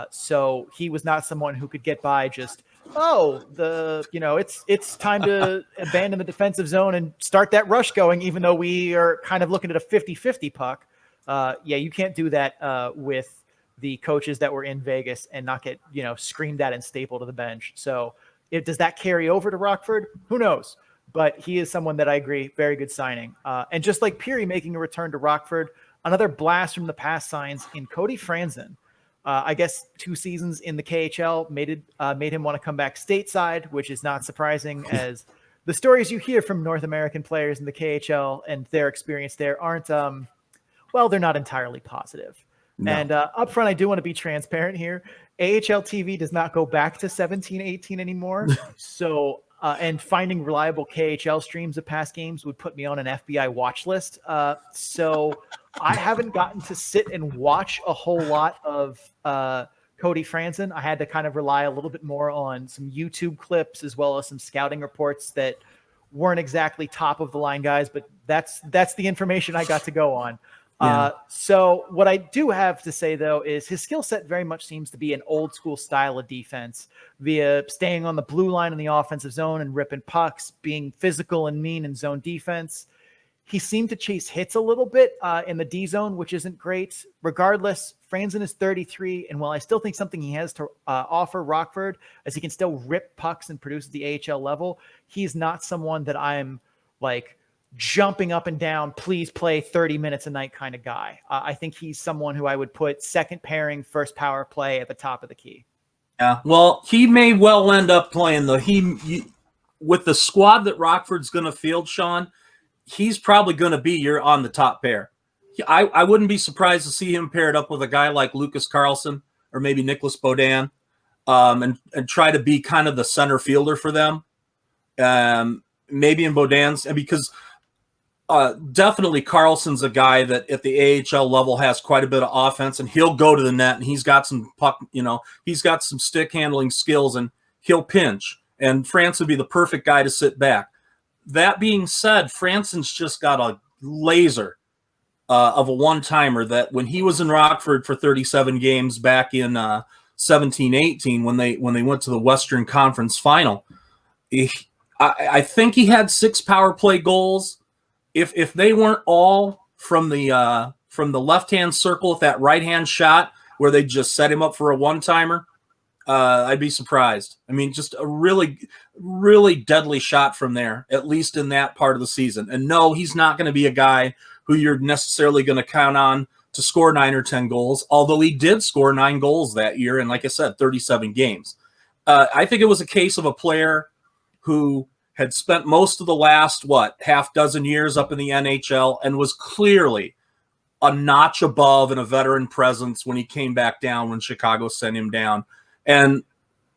So he was not someone who could get by just, it's time to abandon the defensive zone and start that rush going, even though we are kind of looking at a 50-50 puck. You can't do that with the coaches that were in Vegas and not get, screamed at and stapled to the bench. So does that carry over to Rockford? Who knows? But he is someone that I agree, very good signing. And just like Peary making a return to Rockford, another blast from the past signs in Cody Franzen. I guess 2 seasons in the KHL made him want to come back stateside, which is not surprising as the stories you hear from North American players in the KHL and their experience there aren't, well, they're not entirely positive. No. And up front, I do want to be transparent here. AHL TV does not go back to 17-18 anymore. So, and finding reliable KHL streams of past games would put me on an FBI watch list. So I haven't gotten to sit and watch a whole lot of Cody Franson. I had to kind of rely a little bit more on some YouTube clips as well as some scouting reports that weren't exactly top of the line guys, but that's the information I got to go on. Yeah. So what I do have to say, though, is his skill set very much seems to be an old school style of defense via staying on the blue line in the offensive zone and ripping pucks, being physical and mean in zone defense. He seemed to chase hits a little bit in the D zone, which isn't great. Regardless, Franson is 33, and while I still think something he has to offer Rockford, as he can still rip pucks and produce at the AHL level, he's not someone that I'm like jumping up and down, please play 30 minutes a night kind of guy. I think he's someone who I would put second pairing, first power play at the top of the key. Yeah, well, he may well end up playing with the squad that Rockford's going to field, Sean. He's probably going to be on the top pair. I wouldn't be surprised to see him paired up with a guy like Lucas Carlson or maybe Nicholas Baudin, and try to be kind of the center fielder for them. Maybe in Baudin's, because definitely Carlson's a guy that at the AHL level has quite a bit of offense, and he'll go to the net, and he's got some puck, he's got some stick handling skills, and he'll pinch. And France would be the perfect guy to sit back. That being said, Franson's just got a laser of a one-timer that when he was in Rockford for 37 games back in 17-18 when they went to the Western Conference Final, I think he had 6 power play goals. If they weren't all from the left-hand circle with that right-hand shot where they just set him up for a one-timer, I'd be surprised. I mean, just a really, really deadly shot from there, at least in that part of the season. And no, he's not going to be a guy who you're necessarily going to count on to score 9 or 10 goals, although he did score 9 goals that year. And like I said, 37 games. I think it was a case of a player who had spent most of the last, half dozen years up in the NHL and was clearly a notch above and a veteran presence when he came back down when Chicago sent him down. And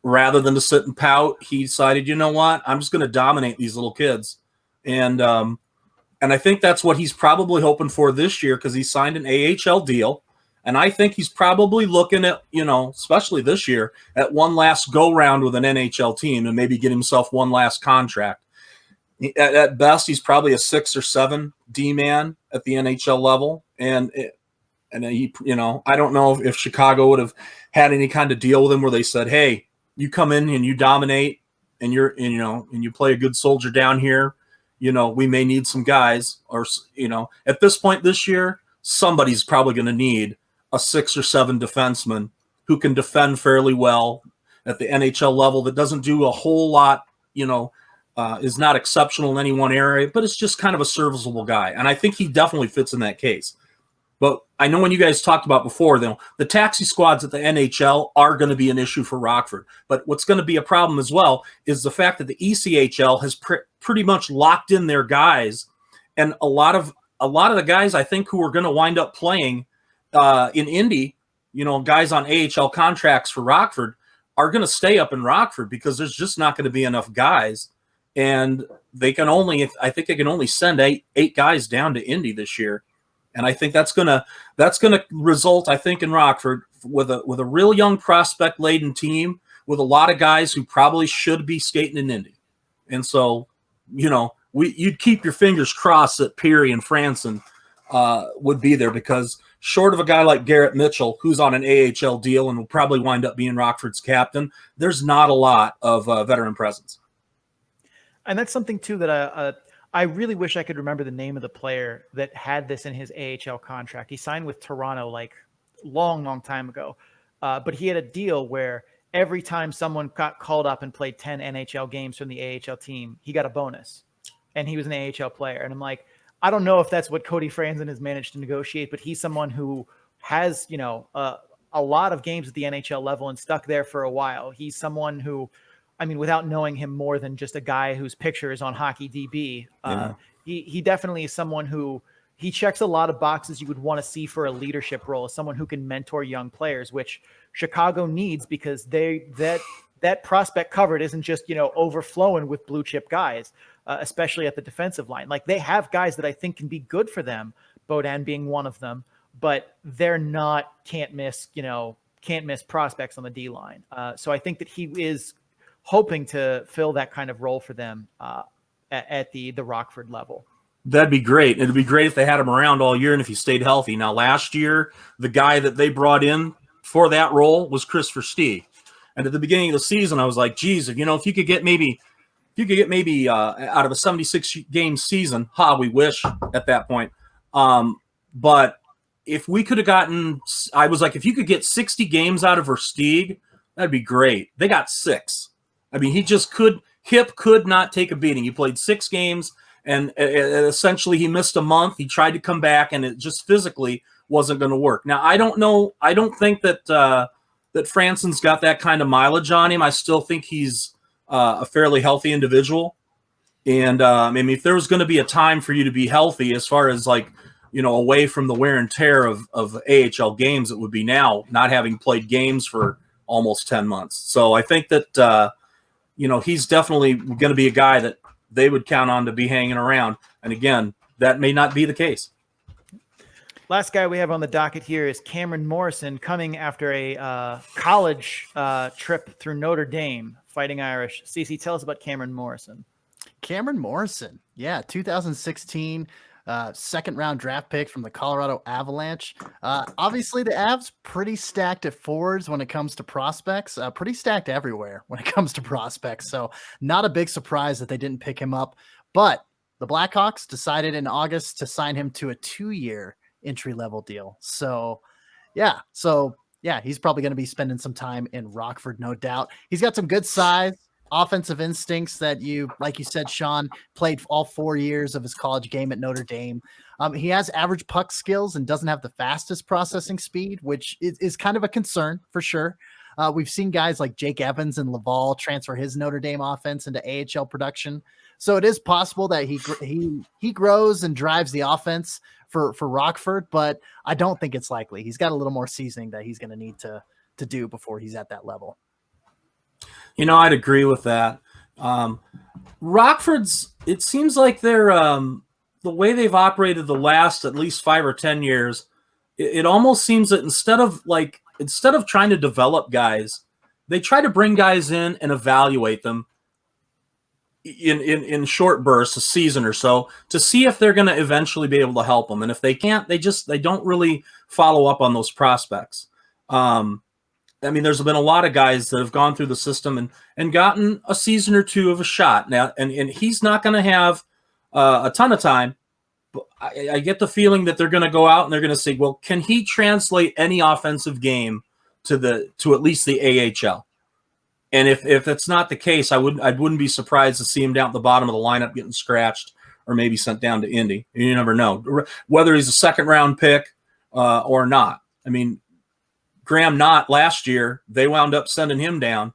rather than to sit and pout, he decided, you know what, I'm just going to dominate these little kids. And I think that's what he's probably hoping for this year, because he signed an AHL deal. And I think he's probably looking at, especially this year, at one last go-round with an NHL team and maybe get himself one last contract. At best, he's probably a 6 or 7 D-man at the NHL level. And he, I don't know if Chicago would have had any kind of deal with him where they said, hey, you come in and you dominate and and you play a good soldier down here. We may need some guys, or, at this point this year, somebody's probably going to need a 6 or 7 defenseman who can defend fairly well at the NHL level, that doesn't do a whole lot, is not exceptional in any one area, but it's just kind of a serviceable guy. And I think he definitely fits in that case. But I know when you guys talked about before, though, the taxi squads at the NHL are going to be an issue for Rockford. But what's going to be a problem as well is the fact that the ECHL has pretty much locked in their guys, and a lot of the guys I think who are going to wind up playing in Indy, guys on AHL contracts for Rockford, are going to stay up in Rockford because there's just not going to be enough guys, and I think they can only send eight guys down to Indy this year. And I think that's gonna result, I think, in Rockford with a real young prospect laden team with a lot of guys who probably should be skating in Indy. And so, you'd keep your fingers crossed that Peary and Franson would be there, because short of a guy like Garrett Mitchell, who's on an AHL deal and will probably wind up being Rockford's captain, there's not a lot of veteran presence. And that's something too that I really wish I could remember the name of the player that had this in his AHL contract. He signed with Toronto like long time ago. But he had a deal where every time someone got called up and played 10 NHL games from the AHL team, he got a bonus. And he was an AHL player. And I'm like, I don't know if that's what Cody Franson has managed to negotiate, but he's someone who has, a lot of games at the NHL level and stuck there for a while. He's someone who I mean, without knowing him more than just a guy whose picture is on Hockey DB, he definitely is someone who he checks a lot of boxes you would want to see for a leadership role, someone who can mentor young players, which Chicago needs because that prospect cupboard isn't just, overflowing with blue chip guys, especially at the defensive line. Like they have guys that I think can be good for them, Bodan being one of them, but they're not can't miss prospects on the D line. So I think that he is hoping to fill that kind of role for them at the Rockford level. That'd be great. It'd be great if they had him around all year and if he stayed healthy. Now, last year, the guy that they brought in for that role was Chris Versteeg. And at the beginning of the season, I was like, geez, if you could get maybe out of a 76 game season, we wish at that point. But if we could have gotten, I was like, if you could get 60 games out of Versteeg, that'd be great. They got 6. I mean, Hip could not take a beating. He played 6 games and essentially he missed a month. He tried to come back and it just physically wasn't going to work. Now, I don't know. I don't think that Franson's got that kind of mileage on him. I still think he's a fairly healthy individual. And I mean, if there was going to be a time for you to be healthy as far as away from the wear and tear of AHL games, it would be now, not having played games for almost 10 months. So I think that, he's definitely going to be a guy that they would count on to be hanging around. And again, that may not be the case. Last guy we have on the docket here is Cameron Morrison, coming after a college trip through Notre Dame, Fighting Irish. CC, tell us about Cameron Morrison. Cameron Morrison, 2016 second-round draft pick from the Colorado Avalanche. Obviously, the Avs pretty stacked at forwards when it comes to prospects. Pretty stacked everywhere when it comes to prospects. So not a big surprise that they didn't pick him up. But the Blackhawks decided in August to sign him to a 2-year entry-level deal. So, he's probably going to be spending some time in Rockford, no doubt. He's got some good size, offensive instincts that like you said, Sean, played all 4 years of his college game at Notre Dame. He has average puck skills and doesn't have the fastest processing speed, which is kind of a concern for sure. We've seen guys like Jake Evans and Laval transfer his Notre Dame offense into AHL production. So it is possible that he grows and drives the offense for Rockford, but I don't think it's likely. He's got a little more seasoning that he's going to need to do before he's at that level. I'd agree with that. Rockford's, it seems like they're the way they've operated the last at least 5 or 10 years, it almost seems that instead of trying to develop guys, they try to bring guys in and evaluate them in short bursts, a season or so, to see if they're going to eventually be able to help them. And if they can't, they don't really follow up on those prospects. I mean, there's been a lot of guys that have gone through the system and gotten a season or 2 of a shot now, and he's not going to have a ton of time. But I get the feeling that they're going to go out and they're going to say, well, can he translate any offensive game to at least the AHL? And if it's not the case, I wouldn't be surprised to see him down at the bottom of the lineup getting scratched or maybe sent down to Indy. You never know whether he's a second-round pick or not. I mean, Graham Knott last year, they wound up sending him down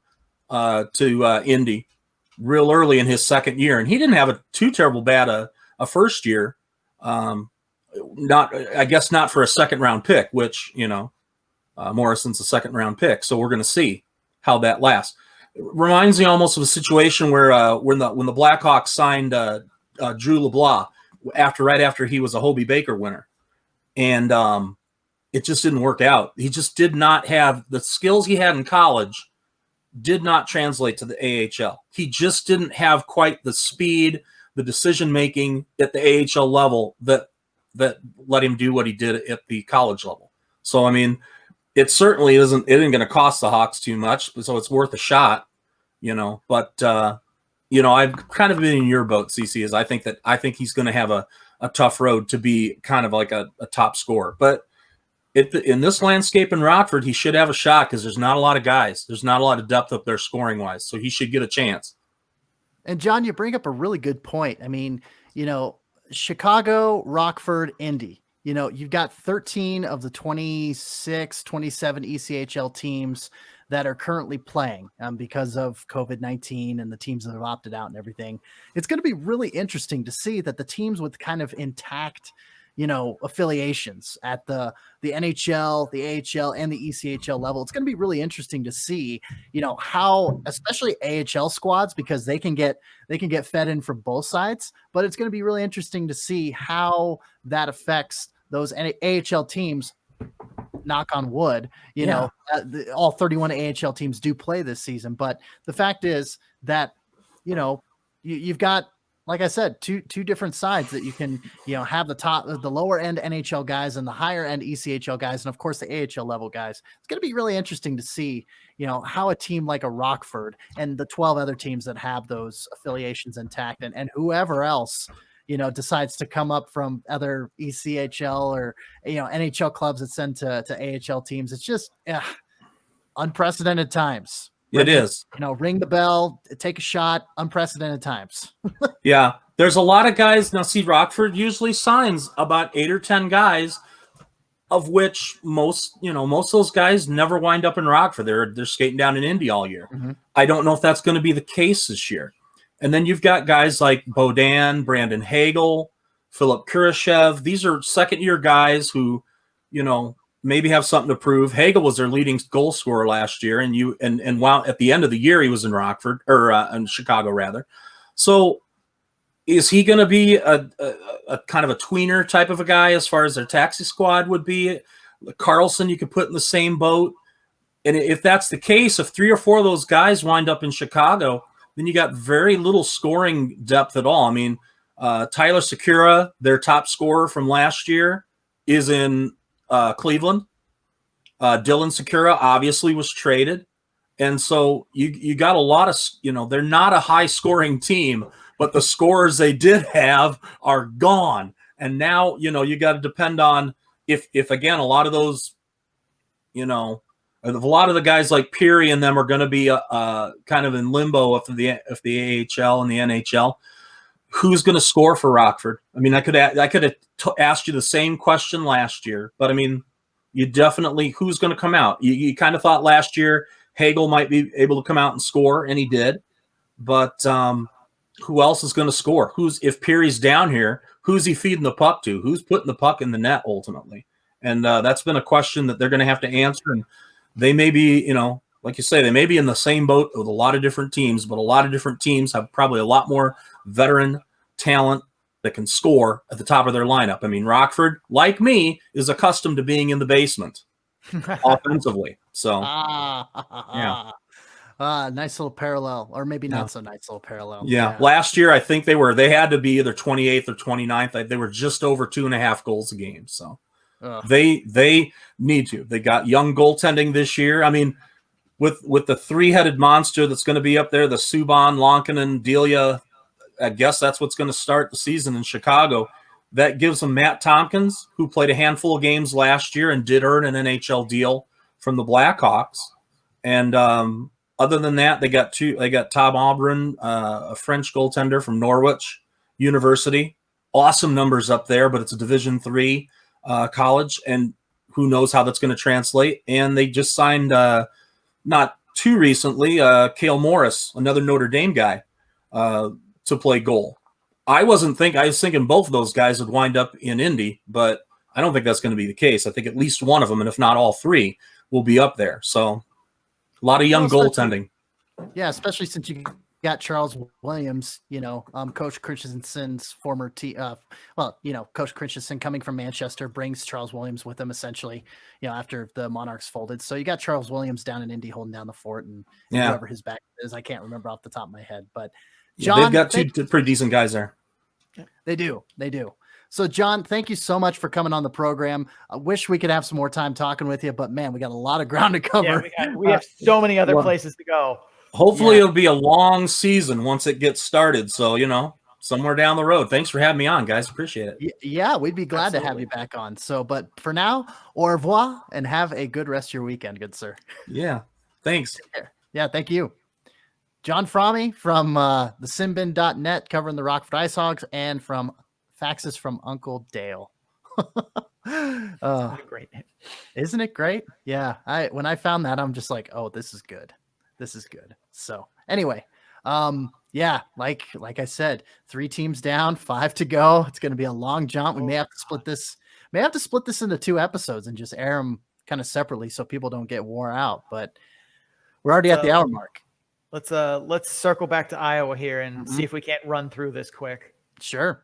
to Indy real early in his second year, and he didn't have a too terrible bad a first year. Not for a second-round pick, which Morrison's a second-round pick, so we're going to see how that lasts. It reminds me almost of a situation where when the Blackhawks signed Drew LeBlanc right after he was a Hobey Baker winner, and it just didn't work out. He just did not have the skills he had in college, did not translate to the AHL. He just didn't have quite the speed, the decision-making at the AHL level that let him do what he did at the college level. So, I mean, it certainly isn't going to cost the Hawks too much, so it's worth a shot, but I've kind of been in your boat, CC, as I think he's going to have a tough road to be kind of like a top scorer. But in this landscape in Rockford, he should have a shot because there's not a lot of guys. There's not a lot of depth up there scoring-wise, so he should get a chance. And, John, you bring up a really good point. I mean, Chicago, Rockford, Indy. You've got 13 of the 26, 27 ECHL teams that are currently playing because of COVID-19 and the teams that have opted out and everything. It's going to be really interesting to see that the teams with kind of intact, affiliations at the NHL, the AHL, and the ECHL level. It's going to be really interesting to see, how, especially AHL squads, because they can get fed in from both sides. But it's going to be really interesting to see how that affects those AHL teams. Knock on wood, all 31 AHL teams do play this season. But the fact is that, you've got, like I said, two different sides that you can, have the lower end NHL guys and the higher end ECHL guys. And of course the AHL level guys. It's going to be really interesting to see, how a team like a Rockford and the 12 other teams that have those affiliations intact and whoever else, decides to come up from other ECHL or, NHL clubs that send to AHL teams. It's just unprecedented times. It is. Ring the bell, take a shot, unprecedented times. Yeah. There's a lot of guys. Now, see, Rockford usually signs about 8 or 10 guys, of which most of those guys never wind up in Rockford. They're skating down in Indy all year. Mm-hmm. I don't know if that's going to be the case this year. And then you've got guys like Bodan, Brandon Hagel, Philip Kurashev. These are second-year guys who, maybe have something to prove. Hagel was their leading goal scorer last year, and while at the end of the year he was in Rockford or in Chicago rather. So, is he going to be a kind of a tweener type of a guy as far as their taxi squad would be? Carlson, you could put in the same boat. And if that's the case, if 3 or 4 of those guys wind up in Chicago, then you got very little scoring depth at all. I mean, Tyler Sakura, their top scorer from last year, is in Cleveland. Dylan Sakura obviously was traded. And so you got a lot of, they're not a high scoring team, but the scorers they did have are gone. And now, you got to depend on if again, a lot of those, a lot of the guys like Peary and them are going to be kind of in limbo if the AHL and the NHL. Who's going to score for Rockford? I mean, I could have asked you the same question last year, but I mean, you definitely who's going to come out? You kind of thought last year Hagel might be able to come out and score, and he did. But who else is going to score? If Peary's down here, who's he feeding the puck to? Who's putting the puck in the net ultimately? And that's been a question that they're going to have to answer. And they may be, like you say, they may be in the same boat with a lot of different teams, but a lot of different teams have probably a lot more veteran talent that can score at the top of their lineup. I mean, Rockford, like me, is accustomed to being in the basement offensively. So, yeah. Nice little parallel, or maybe not so nice little parallel. Yeah. Last year, I think they had to be either 28th or 29th. They were just over 2.5 goals a game. So they need to. They got young goaltending this year. I mean, with the 3-headed monster that's going to be up there, the Subban, Lankinen, Delia, I guess that's what's going to start the season in Chicago. That gives them Matt Tompkins, who played a handful of games last year and did earn an NHL deal from the Blackhawks. And other than that, they got Tom Aubrun, a French goaltender from Norwich University. Awesome numbers up there, but it's a Division III college, and who knows how that's going to translate. And they just signed, not too recently, Cale Morris, another Notre Dame guy, to play goal. I was thinking both of those guys would wind up in Indy, but I don't think that's going to be the case. I think at least one of them, and if not all three, will be up there. So a lot of young goaltending. Yeah, especially since you got Charles Williams, Coach Christensen's former team. Coach Christensen coming from Manchester brings Charles Williams with him essentially, after the Monarchs folded. So you got Charles Williams down in Indy holding down the fort, and whoever his back is, I can't remember off the top of my head, but John, they've got two pretty decent guys there. They do. So, John, thank you so much for coming on the program. I wish we could have some more time talking with you, but man, we got a lot of ground to cover. Yeah, we have so many other places to go. Hopefully it'll be a long season once it gets started. So, somewhere down the road. Thanks for having me on, guys. Appreciate it. Yeah, we'd be glad to have you back on. So, but for now, au revoir and have a good rest of your weekend, good sir. Yeah. Thanks. Yeah, thank you. John Fromme from the Sinbin.net covering the Rockford Ice Hogs, and from Faxes from Uncle Dale. What a great name. Isn't it great? Yeah. When I found that, I'm just like, oh, this is good. This is good. So anyway, yeah, like I said, 3 teams down, 5 to go. It's going to be a long jump. We may have to split this. Into 2 episodes and just air them kind of separately so people don't get wore out. But we're already at the hour mark. Let's circle back to Iowa here and see if we can't run through this quick. Sure.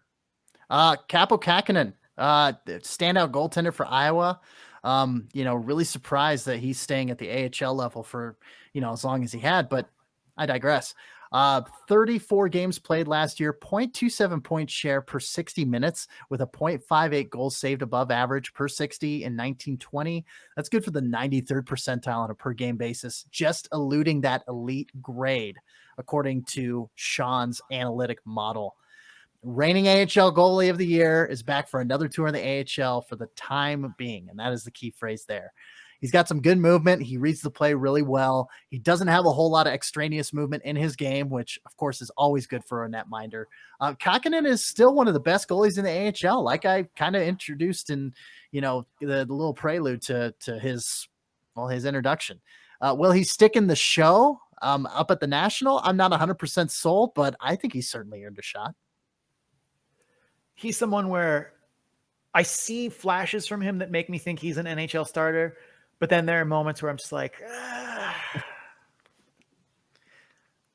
Kaapo Kähkönen, standout goaltender for Iowa. Really surprised that he's staying at the AHL level for, as long as he had, but I digress. 34 games played last year, 0.27 point share per 60 minutes with a 0.58 goals saved above average per 60 in 1920. That's good for the 93rd percentile on a per game basis, just eluding that elite grade, according to Sean's analytic model. Reigning AHL goalie of the year is back for another tour in the AHL for the time being. And that is the key phrase there. He's got some good movement. He reads the play really well. He doesn't have a whole lot of extraneous movement in his game, which of course is always good for a netminder. Kähkönen is still one of the best goalies in the AHL. Like I kind of introduced in, the little prelude to his introduction. Will he stick in the show up at the National? I'm not 100% sold, but I think he's certainly earned a shot. He's someone where I see flashes from him that make me think he's an NHL starter, but then there are moments where I'm just like,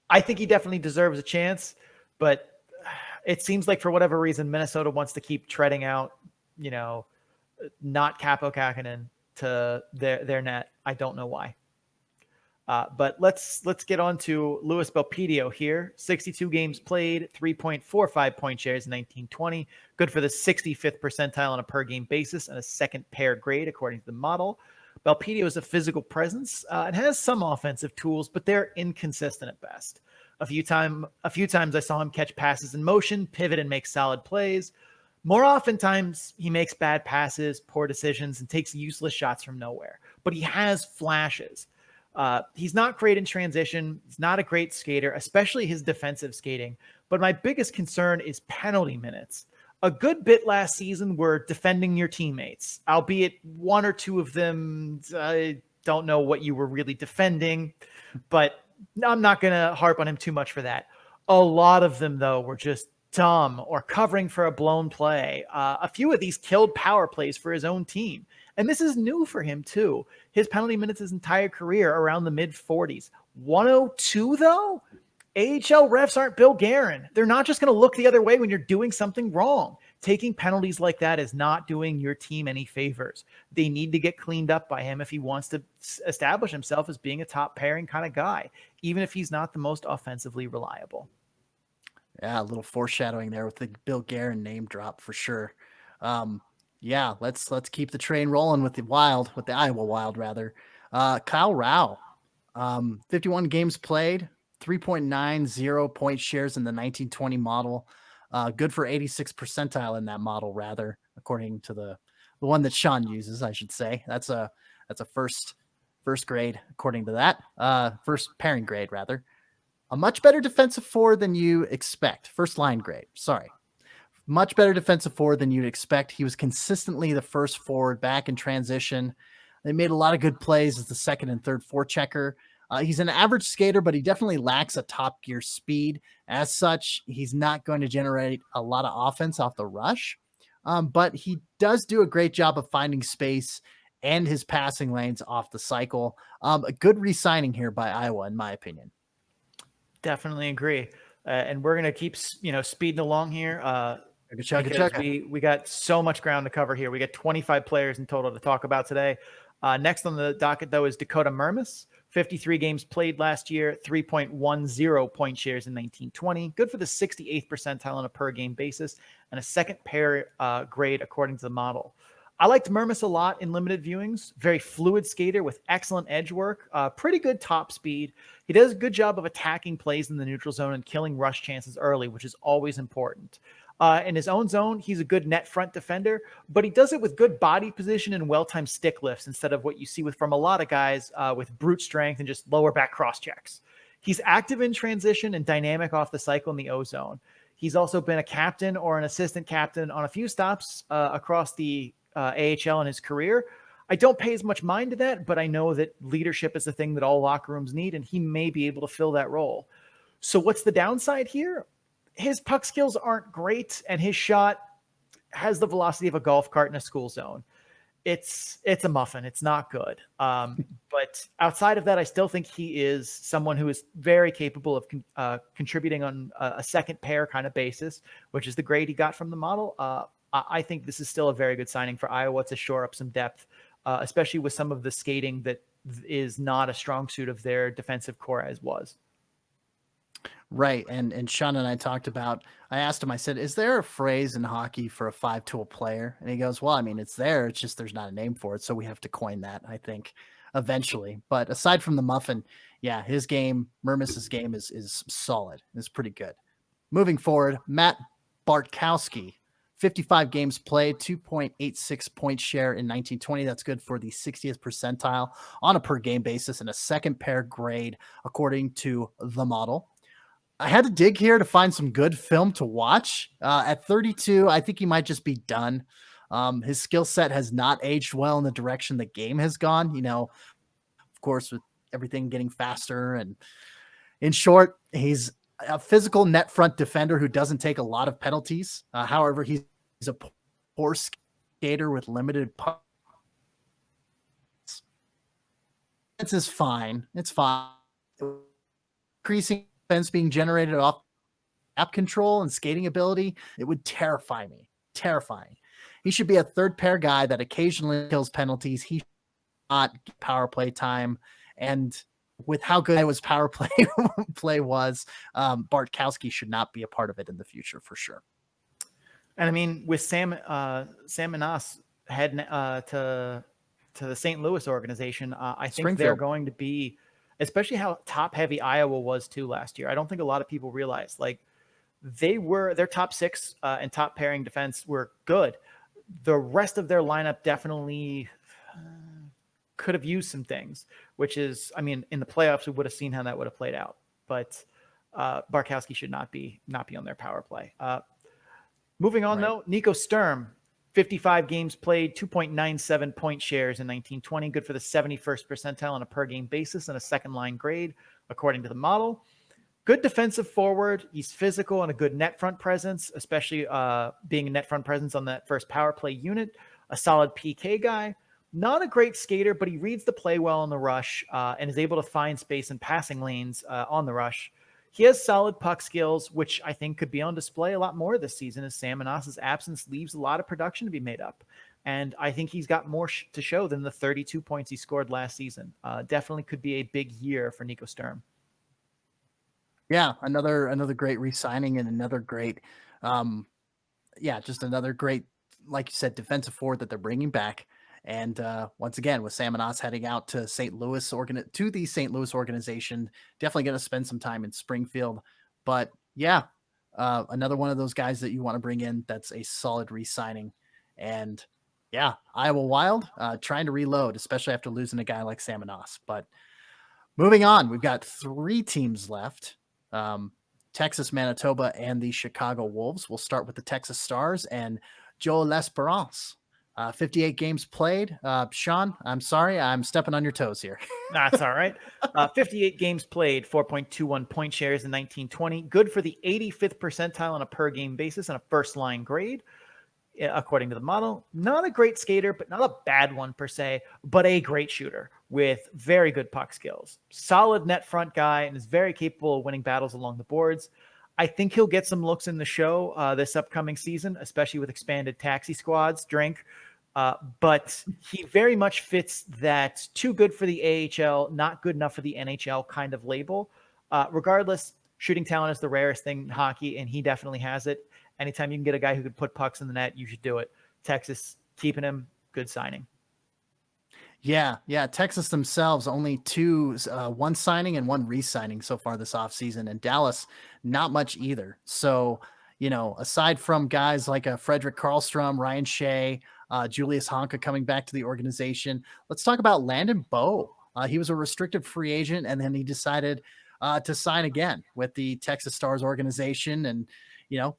I think he definitely deserves a chance, but it seems like for whatever reason, Minnesota wants to keep treading out, not Kaapo Kähkönen to their net. I don't know why. But let's get on to Louis Belpedio here. 62 games played, 3.45 point shares in 1920. Good for the 65th percentile on a per game basis and a second pair grade according to the model. Belpedio is a physical presence and has some offensive tools, but they're inconsistent at best. A few times I saw him catch passes in motion, pivot, and make solid plays. More oftentimes, he makes bad passes, poor decisions, and takes useless shots from nowhere. But he has flashes. He's not great in transition. He's not a great skater, especially his defensive skating. But my biggest concern is penalty minutes. A good bit last season were defending your teammates, albeit 1 or 2 of them, I don't know what you were really defending, but I'm not going to harp on him too much for that. A lot of them, though, were just dumb or covering for a blown play. A few of these killed power plays for his own team. And this is new for him, too. His penalty minutes his entire career around the mid-40s. 102, though? AHL refs aren't Bill Guerin. They're not just going to look the other way when you're doing something wrong. Taking penalties like that is not doing your team any favors. They need to get cleaned up by him if he wants to establish himself as being a top pairing kind of guy, even if he's not the most offensively reliable. Yeah, a little foreshadowing there with the Bill Guerin name drop for sure. Yeah, let's keep the train rolling with the Iowa Wild rather. Kyle Rao, 51 games played, 3.90 point shares in the 1920 model. Good for 86th percentile in that model, rather, according to the one that Sean uses, I should say. That's a first grade, according to that. First pairing grade, rather. A much better defensive forward than you expect. First line grade, sorry. Much better defensive forward than you'd expect. He was consistently the first forward back in transition. They made a lot of good plays as the second and third forechecker. He's an average skater, but he definitely lacks a top gear speed. As such, he's not going to generate a lot of offense off the rush. But he does do a great job of finding space and his passing lanes off the cycle. A good re-signing here by Iowa, in my opinion. Definitely agree. And we're going to keep, speeding along here. We got so much ground to cover here. We got 25 players in total to talk about today. Next on the docket, though, is Dakota Murmus. 53 games played last year, 3.10 point shares in 1920. Good for the 68th percentile on a per game basis and a second pair grade according to the model. I liked Murmus a lot in limited viewings. Very fluid skater with excellent edge work, pretty good top speed. He does a good job of attacking plays in the neutral zone and killing rush chances early, which is always important. In his own zone, he's a good net front defender, but he does it with good body position and well-timed stick lifts instead of what you see from a lot of guys with brute strength and just lower back cross checks. He's active in transition and dynamic off the cycle in the O zone. He's also been a captain or an assistant captain on a few stops across the AHL in his career. I don't pay as much mind to that, but I know that leadership is the thing that all locker rooms need, and he may be able to fill that role. So what's the downside here? His puck skills aren't great, and his shot has the velocity of a golf cart in a school zone. It's a muffin. It's not good. But outside of that, I still think he is someone who is very capable of contributing on a second pair kind of basis, which is the grade he got from the model. I think this is still a very good signing for Iowa to shore up some depth, especially with some of the skating that is not a strong suit of their defensive core as was. Right. And Sean and I talked about, I asked him, I said, is there a phrase in hockey for a 5-tool player? And he goes, well, I mean, it's there. It's just, there's not a name for it. So we have to coin that, I think, eventually. But aside from the muffin, yeah, his game, Murmus's game is solid. It's pretty good. Moving forward, Matt Bartkowski, 55 games played, 2.86 point share in 1920. That's good for the 60th percentile on a per game basis and a second pair grade, according to the model. I had to dig here to find some good film to watch. At 32, I think he might just be done. His skill set has not aged well in the direction the game has gone. You know, of course, with everything getting faster. And in short, he's a physical net front defender who doesn't take a lot of penalties. However, he's a poor skater with limited puck. It's fine. It's fine. Increasing offense being generated off app control and skating ability, it would terrify me. Terrifying. He should be a third pair guy that occasionally kills penalties. He should not get power play time. And with how good Iowa's power play was, Bartkowski should not be a part of it in the future for sure. And I mean, with Sam Manas heading to the St. Louis organization, I think they're going to be, especially how top heavy Iowa was too last year. I don't think a lot of people realize, like, their top six and top pairing defense were good. The rest of their lineup definitely could have used some things, which is, I mean, in the playoffs, we would have seen how that would have played out, but Bartkowski should not be on their power play. Moving on, though, Nico Sturm, 55 games played, 2.97 point shares in 1920, good for the 71st percentile on a per game basis and a second line grade, according to the model. Good defensive forward. He's physical and a good net front presence, especially being a net front presence on that first power play unit. A solid PK guy. Not a great skater, but he reads the play well on the rush and is able to find space in passing lanes on the rush. He has solid puck skills, which I think could be on display a lot more this season as Sam Manas's absence leaves a lot of production to be made up. And I think he's got more to show than the 32 points he scored last season. Definitely could be a big year for Nico Sturm. Yeah, another great re-signing and another great, just another great, like you said, defensive forward that they're bringing back. And once again, with Sam Manas heading out to the St. Louis organization, definitely going to spend some time in Springfield. But yeah, another one of those guys that you want to bring in that's a solid re-signing. And yeah, Iowa Wild trying to reload, especially after losing a guy like Sam Manas. But moving on, we've got 3 teams left. Texas, Manitoba, and the Chicago Wolves. We'll start with the Texas Stars and Joe L'Esperance. 58 games played. Sean, I'm sorry, I'm stepping on your toes here. That's all right. 58 games played, 4.21 point shares in 1920. Good for the 85th percentile on a per game basis and a first line grade, according to the model. Not a great skater, but not a bad one per se, but a great shooter with very good puck skills. Solid net front guy and is very capable of winning battles along the boards. I think he'll get some looks in the show this upcoming season, especially with expanded taxi squads, but he very much fits that too good for the AHL, not good enough for the NHL kind of label. Regardless, shooting talent is the rarest thing in hockey, and he definitely has it. Anytime you can get a guy who could put pucks in the net, you should do it. Texas keeping him, good signing. Yeah. Texas themselves only 2, 1 signing and 1 re-signing so far this offseason, and Dallas not much either. So, aside from guys like Frederick Karlstrom, Ryan Shea, Julius Honka coming back to the organization, let's talk about Landon Bowe. He was a restricted free agent, and then he decided to sign again with the Texas Stars organization. And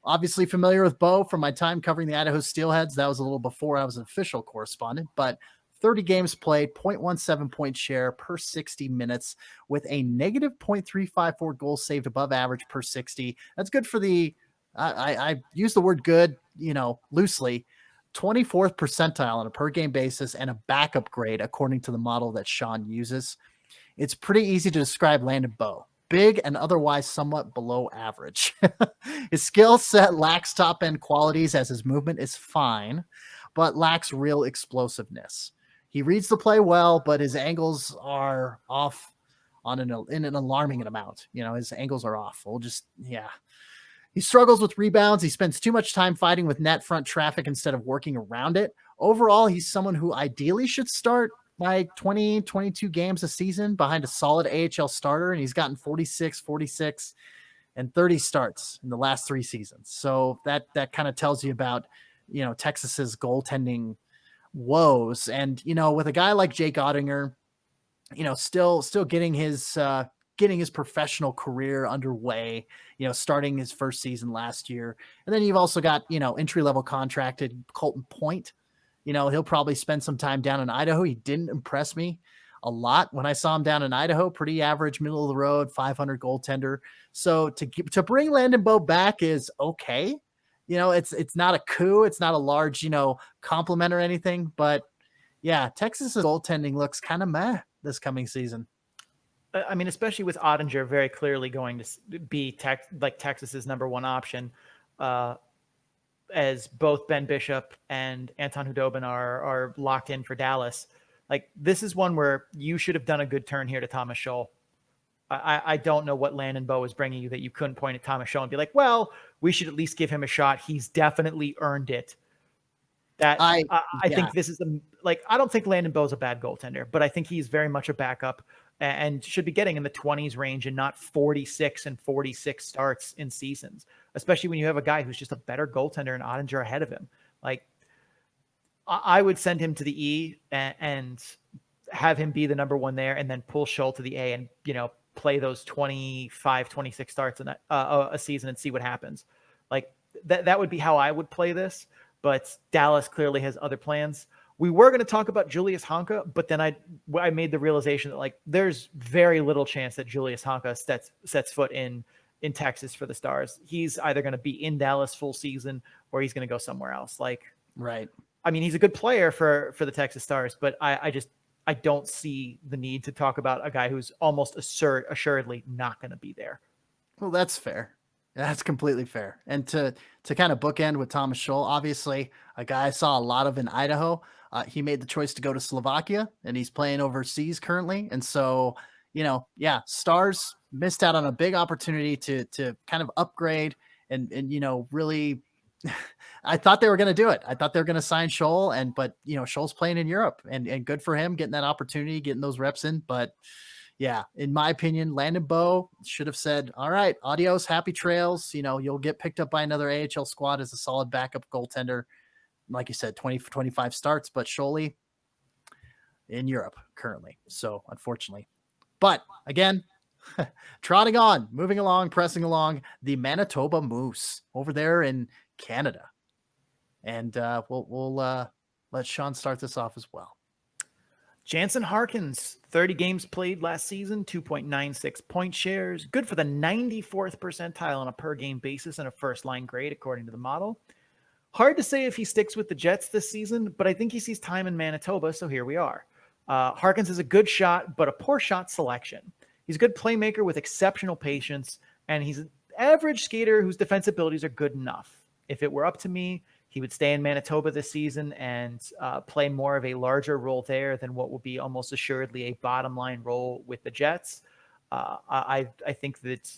obviously familiar with Bowe from my time covering the Idaho Steelheads. That was a little before I was an official correspondent, but 30 games played, 0.17 point share per 60 minutes with a negative 0.354 goals saved above average per 60. That's good for the, I use the word good, loosely, 24th percentile on a per game basis and a backup grade according to the model that Sean uses. It's pretty easy to describe Landon Bowe. Big and otherwise somewhat below average. His skill set lacks top end qualities as his movement is fine, but lacks real explosiveness. He reads the play well, but his angles are off in an alarming amount. His angles are off. He struggles with rebounds. He spends too much time fighting with net front traffic instead of working around it. Overall, he's someone who ideally should start by 20, 22 games a season behind a solid AHL starter, and he's gotten 46, 46, and 30 starts in the last 3 seasons. So that kind of tells you about, Texas's goaltending woes. And, with a guy like Jake Ottinger, still getting his professional career underway, starting his first season last year. And then you've also got, entry-level contracted Colton Point. He'll probably spend some time down in Idaho. He didn't impress me a lot when I saw him down in Idaho. Pretty average, middle of the road, 500 goaltender. So to bring Landon Bowe back is okay. It's not a coup. It's not a large, compliment or anything. But yeah, Texas's goaltending looks kind of meh this coming season. I mean, especially with Ottinger very clearly going to be Texas's number one option. As both Ben Bishop and Anton Hudobin are locked in for Dallas. Like, this is one where you should have done a good turn here to Thomas Scholl. I don't know what Landon Bowe is bringing you that you couldn't point at Thomas Scholl and be like, well, we should at least give him a shot. He's definitely earned it. I think this is I don't think Landon Bowe's a bad goaltender, but I think he's very much a backup and should be getting in the 20s range and not 46 and 46 starts in seasons, especially when you have a guy who's just a better goaltender and Ottinger ahead of him. Like, I would send him to the E and have him be the number one there, and then pull Scholl to the A and, play those 25, 26 starts in a season and see what happens. Like, that would be how I would play this, but Dallas clearly has other plans. We were going to talk about Julius Honka, but then I made the realization that there's very little chance that Julius Honka sets foot in Texas for the Stars. He's either going to be in Dallas full season or he's going to go somewhere else. Right. I mean, he's a good player for the Texas Stars, but I don't see the need to talk about a guy who's almost assuredly not going to be there. Well, that's fair. That's completely fair. And to kind of bookend with Thomas Scholl, obviously a guy I saw a lot of in Idaho. He made the choice to go to Slovakia, and he's playing overseas currently. And so, Stars missed out on a big opportunity to kind of upgrade and really, I thought they were going to do it. I thought they were going to sign Scholl, but Scholl's playing in Europe, and good for him getting that opportunity, getting those reps in. But yeah, in my opinion, Landon Bowe should have said, all right, adios, happy trails. You'll get picked up by another AHL squad as a solid backup goaltender. Like you said, 20 for 25 starts, but Scholl in Europe currently. So unfortunately, but again, trotting on, moving along, pressing along, the Manitoba Moose over there in Canada. And we'll let Sean start this off as well. Jansen Harkins, 30 games played last season, 2.96 point shares, good for the 94th percentile on a per game basis and a first line grade according to the model. Hard to say if he sticks with the Jets this season, but I think he sees time in Manitoba, so here we are. Harkins is a good shot, but a poor shot selection. He's a good playmaker with exceptional patience, and he's an average skater whose defensive abilities are good enough. If it were up to me, he would stay in Manitoba this season and play more of a larger role there than what will be almost assuredly a bottom line role with the Jets. I think that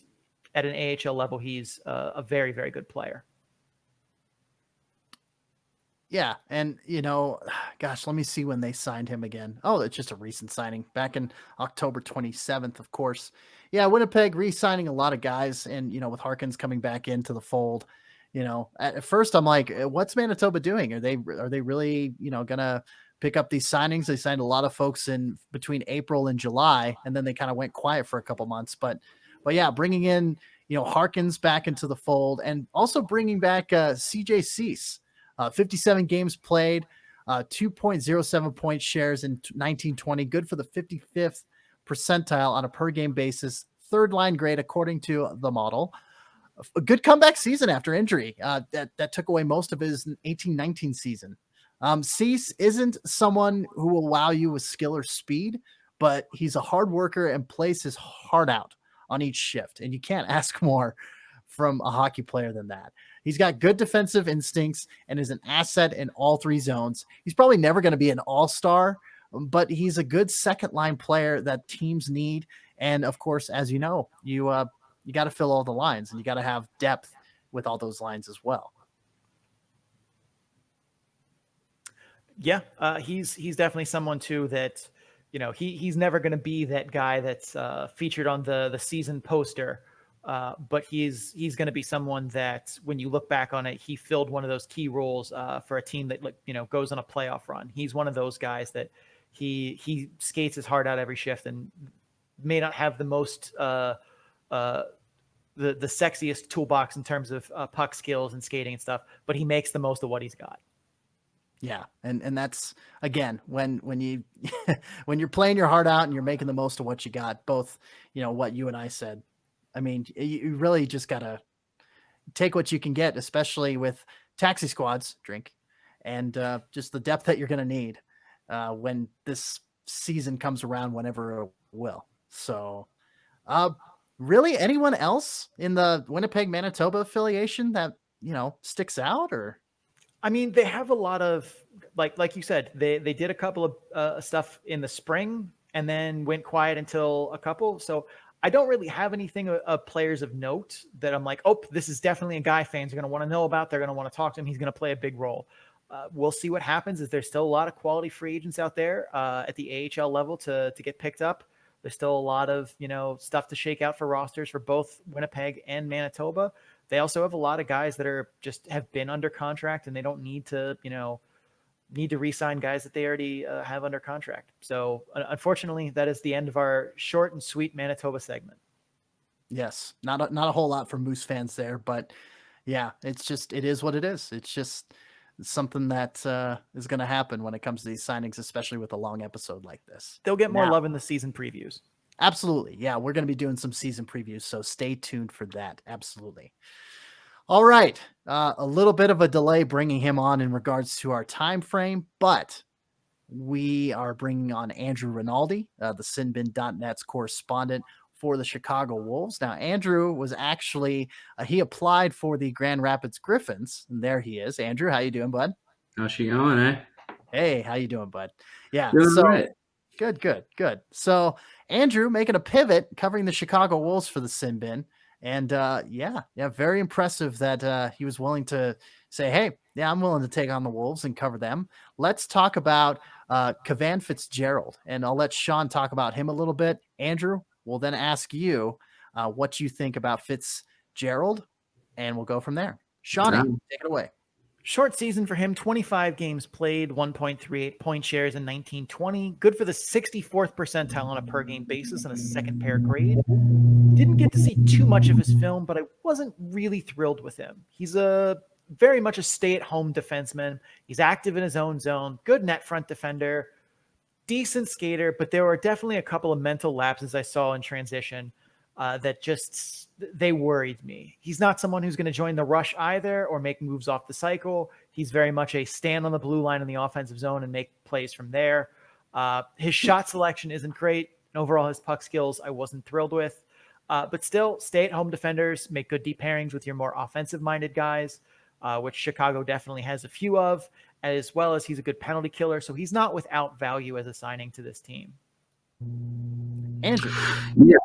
at an AHL level, he's a very, very good player. Yeah. And, gosh, let me see when they signed him again. Oh, it's just a recent signing back in October 27th, of course. Yeah. Winnipeg re-signing a lot of guys, and, with Harkins coming back into the fold, at first I'm like, what's Manitoba doing? Are they really, going to pick up these signings? They signed a lot of folks in between April and July, and then they kind of went quiet for a couple months, but yeah, bringing in, Harkins back into the fold, and also bringing back CJ Cease. 57 games played, 2.07 point shares in 1920, good for the 55th percentile on a per game basis, third line grade according to the model. A good comeback season after injury that took away most of his 18-19 season. Cease isn't someone who will wow you with skill or speed, but he's a hard worker and plays his heart out on each shift. And you can't ask more from a hockey player than that. He's got good defensive instincts and is an asset in all three zones. He's probably never going to be an all-star, but he's a good second line player that teams need. And of course, as you know, you got to fill all the lines and you got to have depth with all those lines as well. Yeah, he's definitely someone too that, you know, he's never going to be that guy that's featured on the season poster, but he's going to be someone that when you look back on it, he filled one of those key roles for a team that, you know, goes on a playoff run. He's one of those guys that he skates his heart out every shift and may not have the most the sexiest toolbox in terms of puck skills and skating and stuff, but he makes the most of what he's got. Yeah. And that's, again, when you, when you're playing your heart out and you're making the most of what you got, both, you know, what you and I said, I mean, you really just got to take what you can get, especially with taxi squads, drink, and just the depth that you're going to need when this season comes around, whenever it will. So really anyone else in the Winnipeg, Manitoba affiliation that, you know, sticks out? Or I mean, they have a lot of, like you said, they did a couple of stuff in the spring and then went quiet until a couple. So I don't really have anything of players of note that I'm like, oh, this is definitely a guy fans are going to want to know about. They're going to want to talk to him. He's going to play a big role. We'll see what happens. Is there's still a lot of quality free agents out there at the AHL level to get picked up. There's still a lot of, you know, stuff to shake out for rosters for both Winnipeg and Manitoba. They also have a lot of guys that are just have been under contract and they don't need to, you know, re-sign guys that they already have under contract. So unfortunately, that is the end of our short and sweet Manitoba segment. Yes, not a whole lot for Moose fans there, but yeah, it is what it is. It's just something that is going to happen when it comes to these signings, especially with a long episode like this. They'll get more love in the season previews. Absolutely. Yeah, we're going to be doing some season previews, so stay tuned for that. Absolutely. All right. A little bit of a delay bringing him on in regards to our time frame, but we are bringing on Andrew Rinaldi, the Sinbin.net's correspondent for the Chicago Wolves. Now, Andrew was actually, he applied for the Grand Rapids Griffins, and there he is. Andrew, how you doing, bud? How's she going, eh? Hey, how you doing, bud? Yeah. Doing so right. Good. So Andrew making a pivot, covering the Chicago Wolves for the Sinbin. And yeah, very impressive that he was willing to say, hey, yeah, I'm willing to take on the Wolves and cover them. Let's talk about Kavan Fitzgerald, and I'll let Sean talk about him a little bit. Andrew, we'll then ask you what you think about Fitzgerald, and we'll go from there. Shawnee, take it away. Short season for him, 25 games played, 1.38 point shares in 1920. Good for the 64th percentile on a per game basis and a second pair grade. Didn't get to see too much of his film, but I wasn't really thrilled with him. He's very much a stay-at-home defenseman. He's active in his own zone, good net front defender, decent skater, but there were definitely a couple of mental lapses I saw in transition that just, they worried me. He's not someone who's going to join the rush either or make moves off the cycle. He's very much a stand on the blue line in the offensive zone and make plays from there. His shot selection isn't great. Overall, his puck skills I wasn't thrilled with. But still, stay-at-home defenders make good deep pairings with your more offensive-minded guys, which Chicago definitely has a few of, as well as he's a good penalty killer. So he's not without value as a signing to this team. Andrew. Yeah.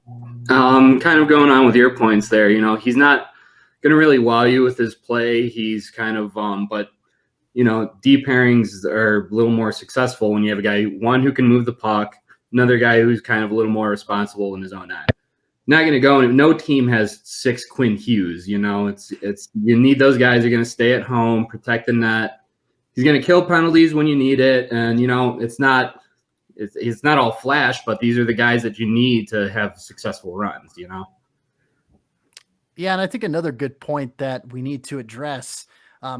Kind of going on with your points there. You know, he's not going to really wow you with his play. He's kind of, but, you know, deep pairings are a little more successful when you have a guy, one who can move the puck, another guy who's kind of a little more responsible in his own end. Not going to go, and no team has 6 Quinn Hughes. You know, it's you need those guys who are going to stay at home, protect the net. He's going to kill penalties when you need it, and you know it's not all flash, but these are the guys that you need to have successful runs. You know. Yeah, and I think another good point that we need to address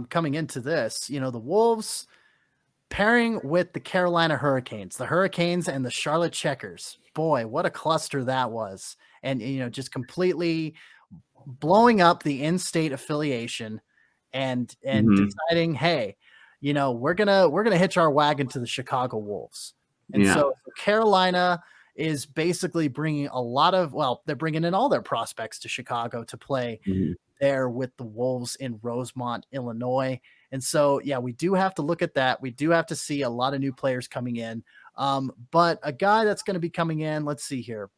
coming into this, you know, the Wolves, pairing with the Carolina Hurricanes, the Hurricanes and the Charlotte Checkers. Boy, what a cluster that was. And, just completely blowing up the in-state affiliation and deciding, hey, we're gonna hitch our wagon to the Chicago Wolves. And so Carolina is basically bringing they're bringing in all their prospects to Chicago to play there with the Wolves in Rosemont, Illinois. And so, we do have to look at that. We do have to see a lot of new players coming in. But a guy that's going to be coming in, let's see here.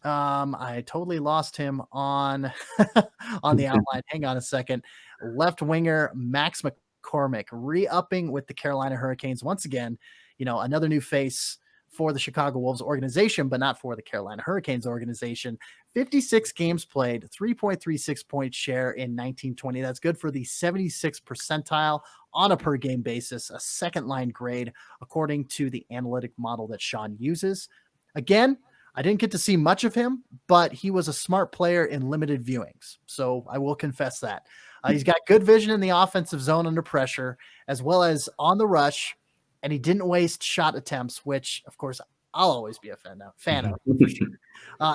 I totally lost him on the outline. Hang on a second. Left winger Max McCormick re-upping with the Carolina Hurricanes once again. Another new face for the Chicago Wolves organization, but not for the Carolina Hurricanes organization. 56 games played, 3.36 point share in 1920. That's good for the 76th percentile on a per game basis, a second line grade according to the analytic model that Sean uses. Again, I didn't get to see much of him, but he was a smart player in limited viewings. So I will confess that. He's got good vision in the offensive zone under pressure, as well as on the rush, and he didn't waste shot attempts, which, of course, I'll always be a fan of. For sure.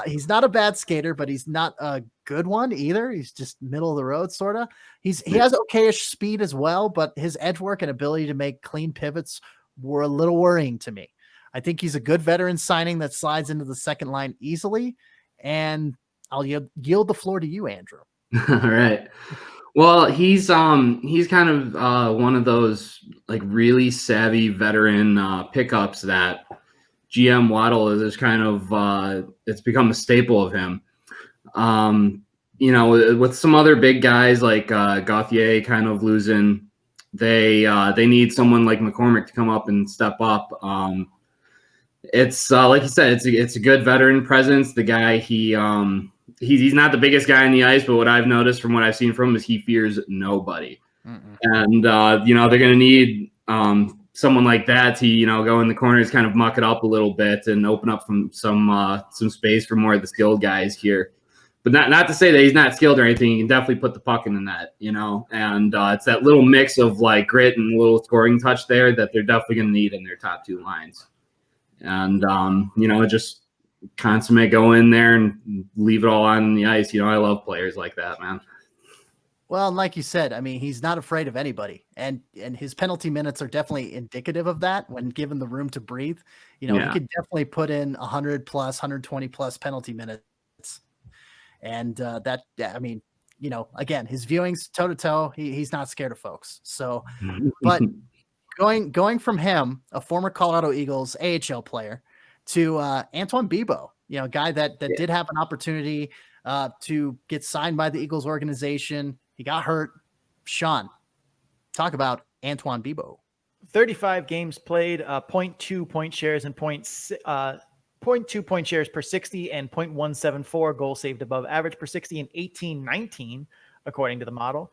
He's not a bad skater, but he's not a good one either. He's just middle of the road, sort of. He has okayish speed as well, but his edge work and ability to make clean pivots were a little worrying to me. I think he's a good veteran signing that slides into the second line easily, and I'll yield the floor to you, Andrew. All right. Well, he's kind of one of those like really savvy veteran pickups that GM Waddle is kind of it's become a staple of him. With some other big guys like Gauthier kind of losing, they need someone like McCormick to come up and step up. It's like you said, it's a good veteran presence. The guy he's not the biggest guy on the ice, but what I've noticed from what I've seen from him is he fears nobody. And they're going to need someone like that to go in the corners, kind of muck it up a little bit and open up some space for more of the skilled guys here. But not to say that he's not skilled or anything. He can definitely put the puck in the net, and it's that little mix of like grit and a little scoring touch there that they're definitely going to need in their top two lines. And just consummate, go in there and leave it all on the ice. I love players like that, man. Well, and like you said, I mean, he's not afraid of anybody, and his penalty minutes are definitely indicative of that. When given the room to breathe, he could definitely put in 100 plus, 120 plus penalty minutes. And again, his viewings toe to toe, he's not scared of folks. So, but going from him, a former Colorado Eagles AHL player, to Antoine Bibeau, a guy that did have an opportunity to get signed by the Eagles organization. He got hurt. Sean, talk about Antoine Bibeau. 35 games played, 0.2 point shares and 0.2 point shares per 60 and 0.174 goals saved above average per 60 in 18-19, according to the model.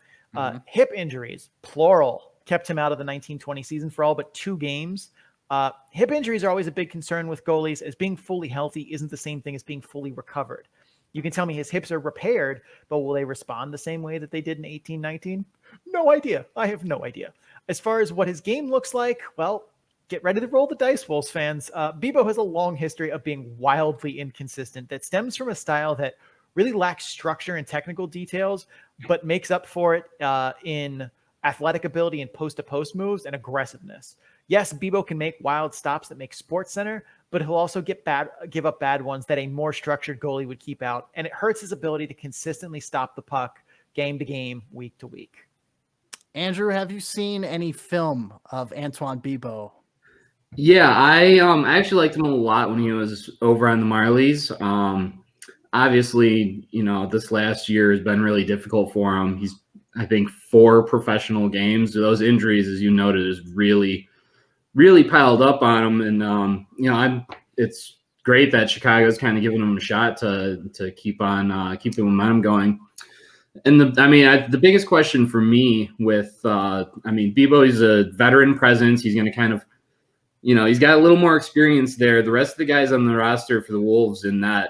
Hip injuries, plural, kept him out of the 1920 season for all but 2 games. Hip injuries are always a big concern with goalies, as being fully healthy isn't the same thing as being fully recovered. You can tell me his hips are repaired, but will they respond the same way that they did in 18-19? No idea. I have no idea. As far as what his game looks like, well, get ready to roll the dice, Wolves fans. Bibeau has a long history of being wildly inconsistent that stems from a style that really lacks structure and technical details, but makes up for it in athletic ability and post-to-post moves and aggressiveness. Yes, Bibeau can make wild stops that make SportsCenter, but he'll also give up bad ones that a more structured goalie would keep out, and it hurts his ability to consistently stop the puck game to game, week to week. Andrew, have you seen any film of Antoine Bibeau? Yeah, I actually liked him a lot when he was over on the Marlies. Obviously, this last year has been really difficult for him. He's, I think, 4 professional games. Those injuries, as you noted, is really piled up on him. And, it's great that Chicago's kind of giving him a shot to keep the momentum going. And the biggest question for me with, Bibeau, he's a veteran presence. He's going to kind of, he's got a little more experience there. The rest of the guys on the roster for the Wolves in that,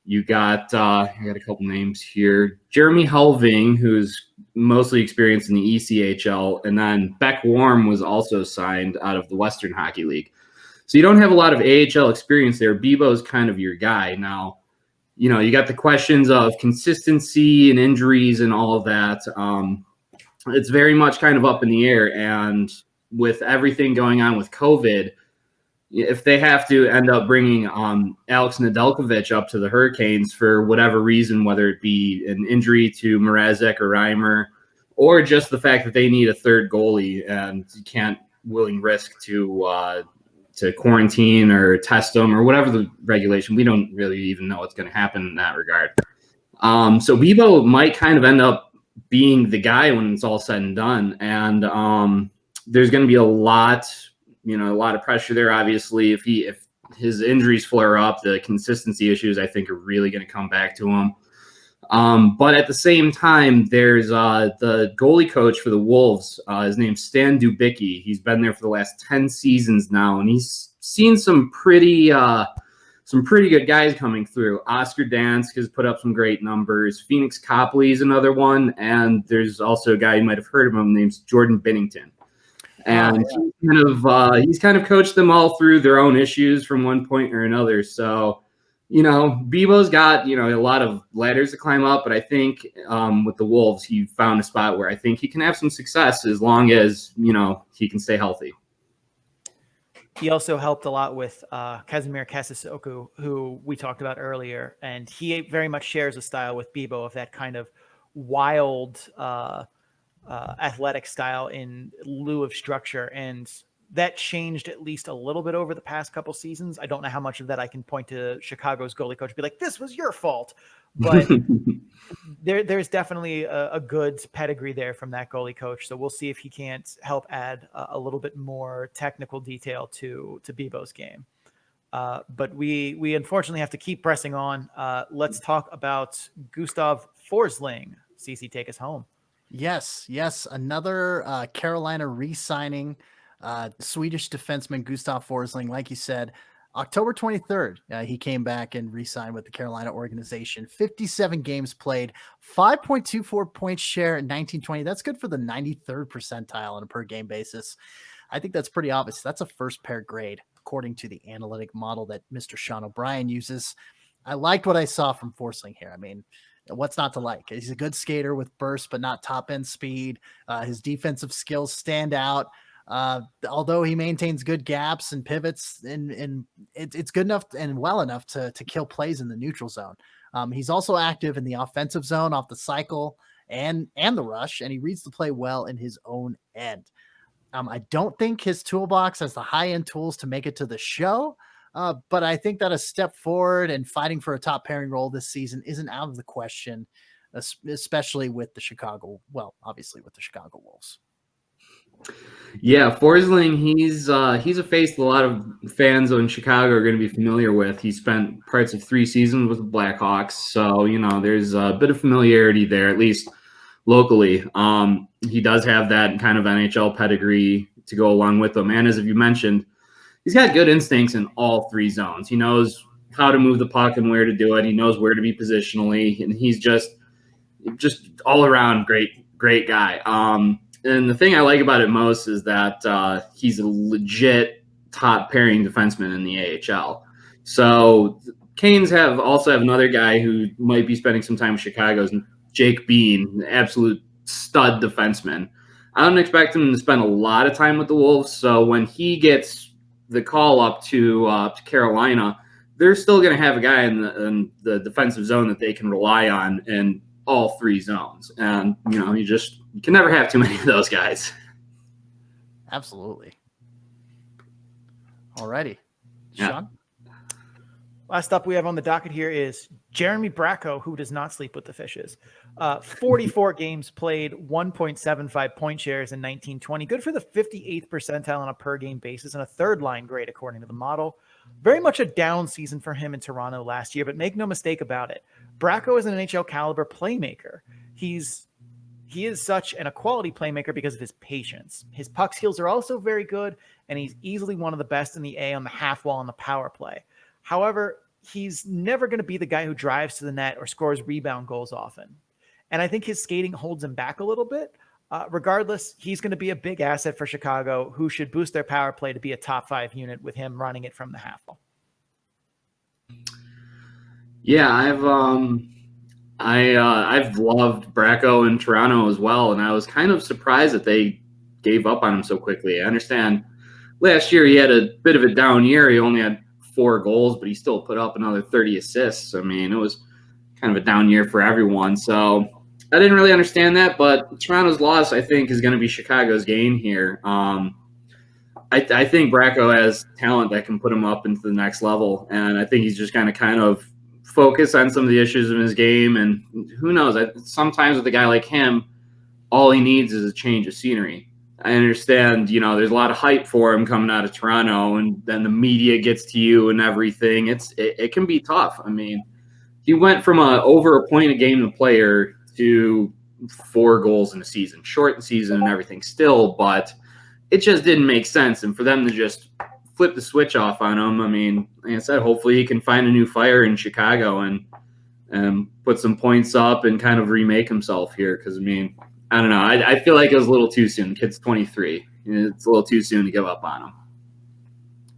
You got I got a couple names here. Jeremy Helving, who's mostly experienced in the ECHL, and then Beck Warm was also signed out of the Western Hockey League. So you don't have a lot of AHL experience there. Bebo's kind of your guy. Now, you got the questions of consistency and injuries and all of that. It's very much kind of up in the air. And with everything going on with COVID, if they have to end up bringing Alex Nedeljkovic up to the Hurricanes for whatever reason, whether it be an injury to Mrazek or Reimer, or just the fact that they need a third goalie and you can't willing risk to quarantine or test them or whatever the regulation, we don't really even know what's going to happen in that regard. So Bebo might kind of end up being the guy when it's all said and done. And there's going to be a lot of pressure there. Obviously, if his injuries flare up, the consistency issues, I think, are really going to come back to him. But at the same time, there's the goalie coach for the Wolves. His name's Stan Dubicki. He's been there for the last 10 seasons now, and he's seen some pretty good guys coming through. Oscar Dansk has put up some great numbers. Phoenix Copley is another one, and there's also a guy you might have heard of him named Jordan Binnington. And he's kind of coached them all through their own issues from one point or another. So, Bebo's got, a lot of ladders to climb up, but I think with the Wolves, he found a spot where I think he can have some success as long as, he can stay healthy. He also helped a lot with Kasimir Kaskisuo, who we talked about earlier, and he very much shares a style with Bebo of that kind of wild athletic style in lieu of structure, and that changed at least a little bit over the past couple seasons. I don't know how much of that I can point to Chicago's goalie coach and be like, this was your fault, but there's definitely a good pedigree there from that goalie coach. So we'll see if he can't help add a little bit more technical detail to Bebo's game. But we unfortunately have to keep pressing on. Let's talk about Gustav Forzling. CC, take us home. Yes. Another Carolina re-signing, Swedish defenseman Gustav Forzling. Like you said, October 23rd, he came back and re-signed with the Carolina organization. 57 games played, 5.24 points share in 1920. That's good for the 93rd percentile on a per game basis. I think that's pretty obvious. That's a first pair grade, according to the analytic model that Mr. Sean O'Brien uses. I liked what I saw from Forzling here. I mean, what's not to like? He's a good skater with burst, but not top end speed. His defensive skills stand out. Although he maintains good gaps and pivots, and it's good enough and well enough to kill plays in the neutral zone. He's also active in the offensive zone off the cycle and the rush, and he reads the play well in his own end. I don't think his toolbox has the high-end tools to make it to the show, but I think that a step forward and fighting for a top pairing role this season isn't out of the question, especially with the Chicago Wolves. Yeah, Forzling, he's a face that a lot of fans in Chicago are going to be familiar with. He spent parts of 3 seasons with the Blackhawks, so there's a bit of familiarity there, at least locally. He does have that kind of NHL pedigree to go along with him, and as you mentioned, he's got good instincts in all 3 zones. He knows how to move the puck and where to do it. He knows where to be positionally, and he's just all around great guy. And the thing I like about it most is that he's a legit top pairing defenseman in the AHL. So Canes also have another guy who might be spending some time with Chicago's Jake Bean, an absolute stud defenseman. I don't expect him to spend a lot of time with the Wolves. So when he gets the call up to Carolina, they're still going to have a guy in the defensive zone that they can rely on in all 3 zones. And, you can never have too many of those guys. Absolutely. Alrighty. Yeah. Sean? Last up we have on the docket here is Jeremy Braco, who does not sleep with the fishes. 44 games played, 1.75 point shares in 1920. Good for the 58th percentile on a per game basis and a third line grade according to the model. Very much a down season for him in Toronto last year, but make no mistake about it. Braco is an NHL caliber playmaker. He is such a quality playmaker because of his patience. His puck skills are also very good, and he's easily one of the best in the A on the half wall on the power play. However, he's never going to be the guy who drives to the net or scores rebound goals often. And I think his skating holds him back a little bit. Regardless, he's going to be a big asset for Chicago, who should boost their power play to be a top 5 unit with him running it from the half wall. Yeah, I've loved Braco in Toronto as well, and I was kind of surprised that they gave up on him so quickly. I understand last year he had a bit of a down year. He only had 4 goals, but he still put up another 30 assists. I mean, it was kind of a down year for everyone. So I didn't really understand that, but Toronto's loss, I think, is going to be Chicago's gain here. I think Braco has talent that can put him up into the next level, and I think he's just going to kind of focus on some of the issues in his game. And who knows? Sometimes with a guy like him, all he needs is a change of scenery. I understand, there's a lot of hype for him coming out of Toronto, and then the media gets to you and everything. It can be tough. I mean, he went from over a point a game player to 4 goals in a season, short season and everything still, but it just didn't make sense. And for them to just flip the switch off on him, I mean, like I said, hopefully he can find a new fire in Chicago and put some points up and kind of remake himself here. Because, I mean, I don't know. I feel like it was a little too soon. The kid's 23. It's a little too soon to give up on him.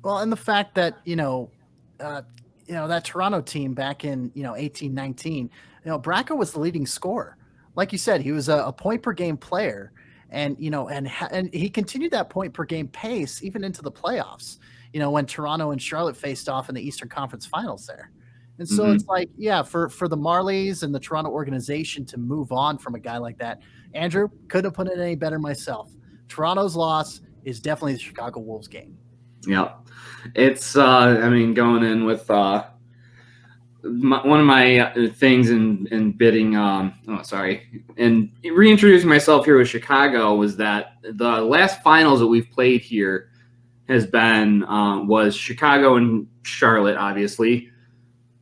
Well, and the fact that, that Toronto team back in, 18-19, Braco was the leading scorer. Like you said, he was a point per game player. And, and he continued that point per game pace even into the playoffs, when Toronto and Charlotte faced off in the Eastern Conference Finals there. And so it's like, yeah, for the Marlies and the Toronto organization to move on from a guy like that, Andrew, couldn't have put it any better myself. Toronto's loss is definitely the Chicago Wolves game. Yeah. It's, going in with one of my things in bidding, and reintroducing myself here with Chicago was that the last finals that we've played here has been, was Chicago and Charlotte, obviously.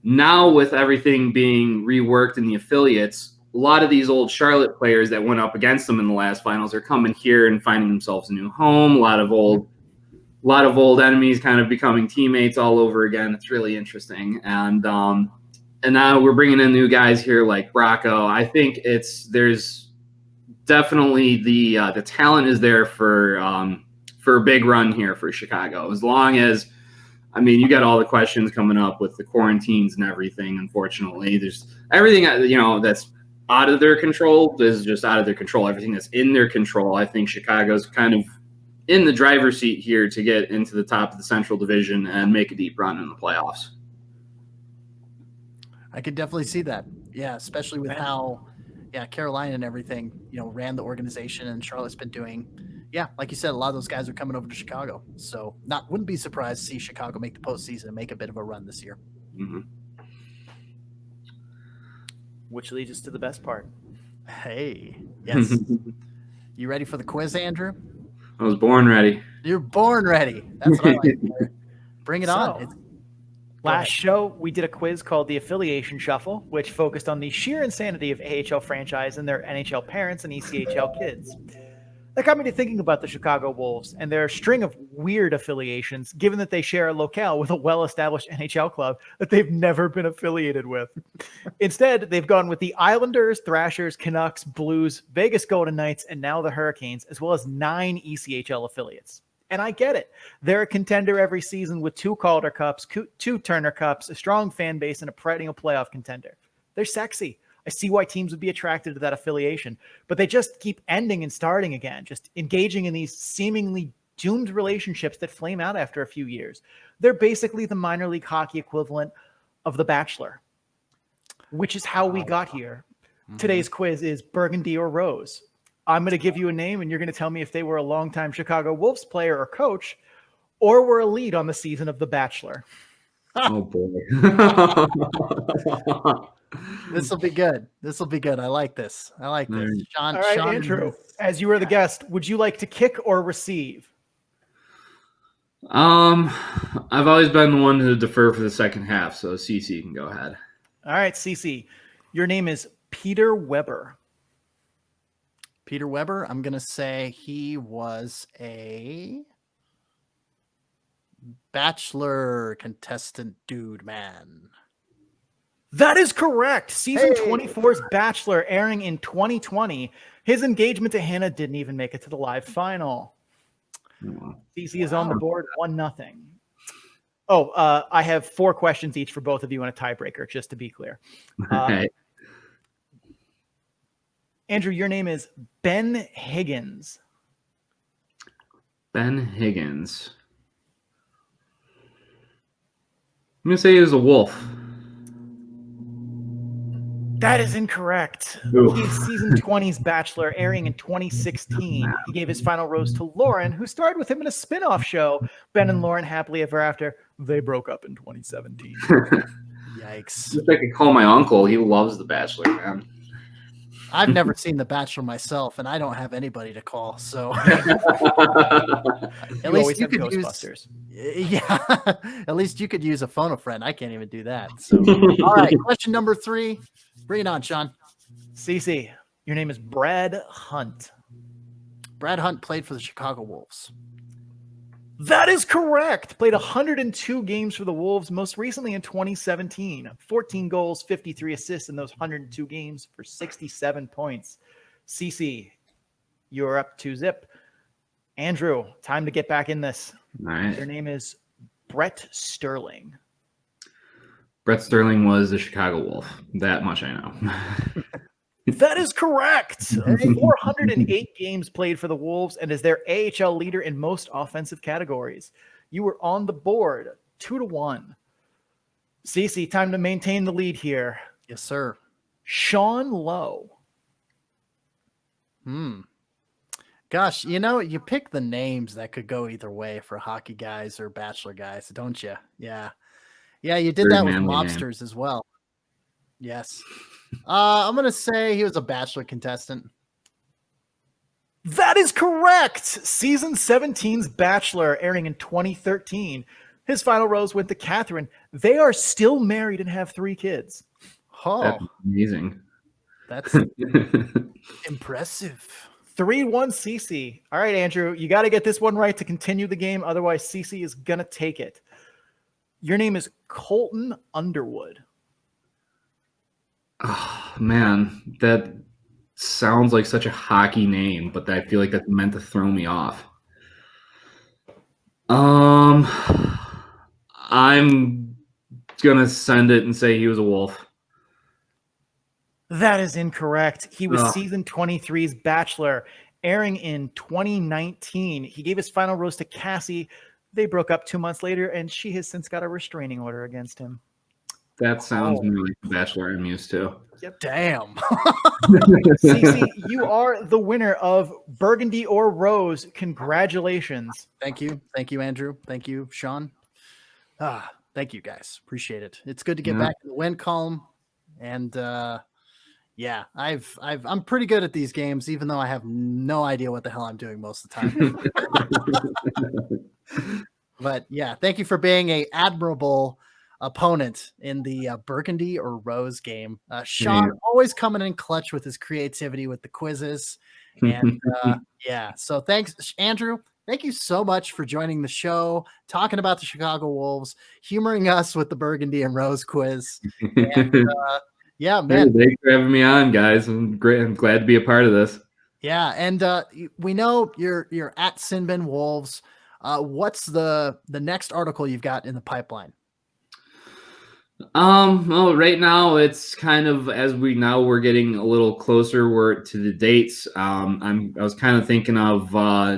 Now with everything being reworked in the affiliates, a lot of these old Charlotte players that went up against them in the last finals are coming here and finding themselves a new home. A lot of old enemies kind of becoming teammates all over again. It's really interesting. And now we're bringing in new guys here like Braco. I think there's definitely the talent is there for a big run here for Chicago. As long as, you got all the questions coming up with the quarantines and everything. Unfortunately, there's everything, that's out of their control is just out of their control. Everything that's in their control, I think Chicago's kind of in the driver's seat here to get into the top of the Central Division and make a deep run in the playoffs. I could definitely see that. Yeah, especially with how, Carolina and everything, ran the organization, and Charlotte's been doing. Yeah, like you said, a lot of those guys are coming over to Chicago. So wouldn't be surprised to see Chicago make the postseason and make a bit of a run this year. Mm-hmm. Which leads us to the best part. Hey, yes. You ready for the quiz, Andrew? I was born ready. You're born ready. That's what I like to hear. Bring it on. Last show, we did a quiz called the Affiliation Shuffle, which focused on the sheer insanity of AHL franchise and their NHL parents and ECHL kids. That got me to thinking about the Chicago Wolves and their string of weird affiliations, given that they share a locale with a well-established NHL club that they've never been affiliated with. Instead, they've gone with the Islanders, Thrashers, Canucks, Blues, Vegas Golden Knights, and now the Hurricanes, as well as 9 ECHL affiliates. And I get it. They're a contender every season with 2 Calder Cups, 2 Turner Cups, a strong fan base, and a perennial playoff contender. They're sexy. I see why teams would be attracted to that affiliation, but they just keep ending and starting again, just engaging in these seemingly doomed relationships that flame out after a few years. They're basically the minor league hockey equivalent of The Bachelor, which is how we got here. Today's quiz is Burgundy or Rose. I'm going to give you a name, and you're going to tell me if they were a longtime Chicago Wolves player or coach, or were a lead on the season of The Bachelor. Oh, boy. This will be good. I like this. Sean, all right, Sean, Andrew, as you were the guest, would you like to kick or receive? I've always been the one to defer for the second half, so CC can go ahead. All right, CC, your name is Peter Weber. Peter Weber, I'm going to say he was a Bachelor contestant dude man. That is correct. Season 24's Bachelor, airing in 2020. His engagement to Hannah didn't even make it to the live final. CC is on the board, 1-0. Oh, I have 4 questions each for both of you and a tiebreaker, just to be clear. Right. Andrew, your name is Ben Higgins. Ben Higgins. I'm going to say he was a wolf. That is incorrect. Ooh. He's season 20's Bachelor, airing in 2016. He gave his final rose to Lauren, who starred with him in a spin-off show, Ben and Lauren Happily Ever After. They broke up in 2017. Yikes. Wish I could call my uncle. He loves The Bachelor, man. I've never seen The Bachelor myself, and I don't have anybody to call. So at least you could Ghostbusters. Yeah, at least you could use a phone a friend. I can't even do that. So, all right, question number 3. Bring it on, Sean. CC, your name is Brad Hunt. Brad Hunt played for the Chicago Wolves. That is correct. Played 102 games for the Wolves, most recently in 2017. 14 goals, 53 assists in those 102 games for 67 points. CC, you're up 2-0. Andrew, time to get back in this. All right. Your name is Brett Sterling. Brett Sterling was a Chicago Wolf. That much I know. That is correct. 408 games played for the Wolves and is their AHL leader in most offensive categories. You were on the board, 2-1. CC, time to maintain the lead here. Yes, sir. Sean Lowe. Gosh, you pick the names that could go either way for hockey guys or Bachelor guys, don't you? Yeah. Yeah, you did that with mobsters as well. Yes. I'm going to say he was a Bachelor contestant. That is correct. Season 17's Bachelor, airing in 2013. His final rose went to Catherine. They are still married and have 3 kids. Oh, That's amazing. That's impressive. 3-1 CC. All right, Andrew, you got to get this one right to continue the game. Otherwise, CC is going to take it. Your name is Colton Underwood. Oh, man, that sounds like such a hockey name, but I feel like that's meant to throw me off. I'm gonna send it and say he was a Wolf. That is incorrect. He was season 23's Bachelor, airing in 2019. He gave his final rose to Cassie. They broke up 2 months later, and she has since got a restraining order against him. That sounds more like the Bachelor I'm used to. Yep. Damn. CC, you are the winner of Burgundy or Rose. Congratulations. Thank you. Thank you, Andrew. Thank you, Sean. Thank you, guys. Appreciate it. It's good to get back in the win column. And yeah, I'm pretty good at these games, even though I have no idea what the hell I'm doing most of the time. But yeah, thank you for being a admirable opponent in the Burgundy or Rose game. Sean always coming in clutch with his creativity with the quizzes. And yeah, so thanks, Andrew. Thank you so much for joining the show, talking about the Chicago Wolves, humoring us with the Burgundy and Rose quiz. And yeah, man. Hey, thanks for having me on, guys. I'm great. I'm glad to be a part of this. Yeah, and we know you're at Sinbin Wolves. What's the next article you've got in the pipeline? Well, right now it's kind of we're getting a little closer to the dates. I was kind of thinking of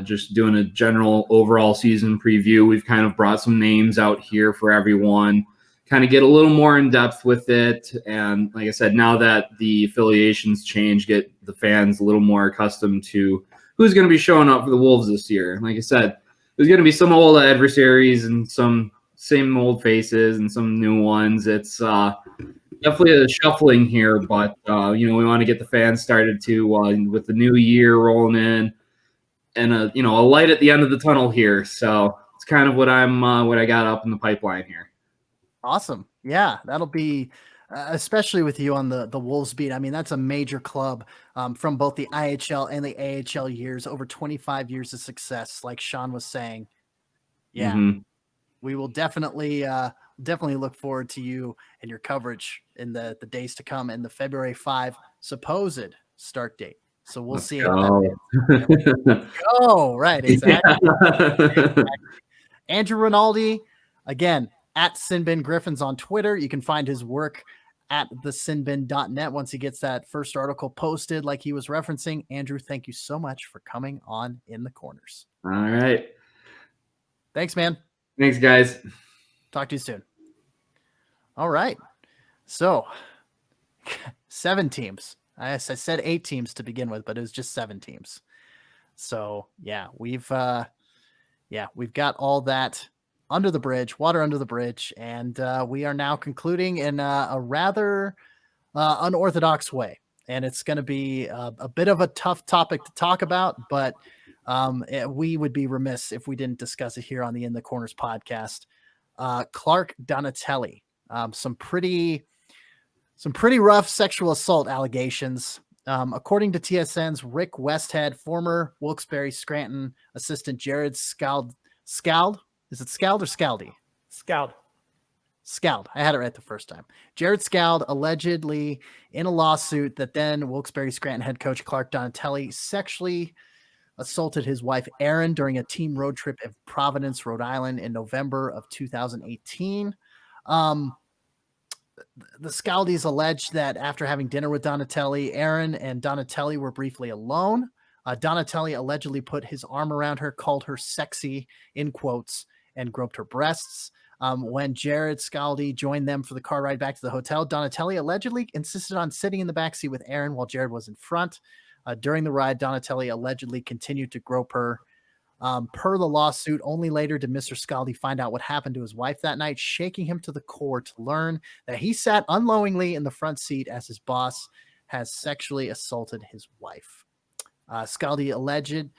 just doing a general overall season preview. We've kind of brought some names out here for everyone, kind of get a little more in depth with it. And like I said, now that the affiliations change, get the fans a little more accustomed to who's going to be showing up for the Wolves this year. Like I said, there's going to be some old adversaries and some same old faces and some new ones. It's definitely a shuffling here, but we want to get the fans started to with the new year rolling in, and a light at the end of the tunnel here. So it's kind of what I got up in the pipeline here. Awesome. Yeah, that'll be especially with you on the Wolves beat. I mean, that's a major club from both the IHL and the AHL years, over 25 years of success, like Sean was saying. Yeah. we will definitely look forward to you and your coverage in the days to come and the February 5 supposed start date. So we'll see how that is. Right, exactly. Yeah. Andrew Rinaldi, again, at Sinbin Griffins on Twitter. You can find his work at thesinbin.net once he gets that first article posted like he was referencing. Andrew, thank you so much for coming on In the Corners. All right. Thanks, man. Thanks, guys. Talk to you soon. All right. So 7 teams. I said 8 teams to begin with, but it was just 7 teams. So yeah, we've got all that under the bridge, water under the bridge, and we are now concluding in a rather unorthodox way. And it's going to be a bit of a tough topic to talk about, but we would be remiss if we didn't discuss it here on the In the Corners podcast. Clark Donatelli, some pretty rough sexual assault allegations. According to TSN's Rick Westhead, former Wilkes-Barre Scranton assistant Jared Scald. Is it Scald or Scaldy? Scald. I had it right the first time. Jared Scald allegedly in a lawsuit that then Wilkes-Barre Scranton head coach Clark Donatelli sexually assaulted his wife Erin during a team road trip in Providence, Rhode Island in November of 2018. The Scaldies alleged that after having dinner with Donatelli, Erin and Donatelli were briefly alone. Donatelli allegedly put his arm around her, called her sexy in quotes, and groped her breasts. When Jared Scaldi joined them for the car ride back to the hotel, Donatelli allegedly insisted on sitting in the backseat with Erin while Jared was in front. During the ride, Donatelli allegedly continued to grope her. Per the lawsuit, only later did Mr. Scaldi find out what happened to his wife that night, shaking him to the core to learn that he sat unknowingly in the front seat as his boss has sexually assaulted his wife. Scaldi alleged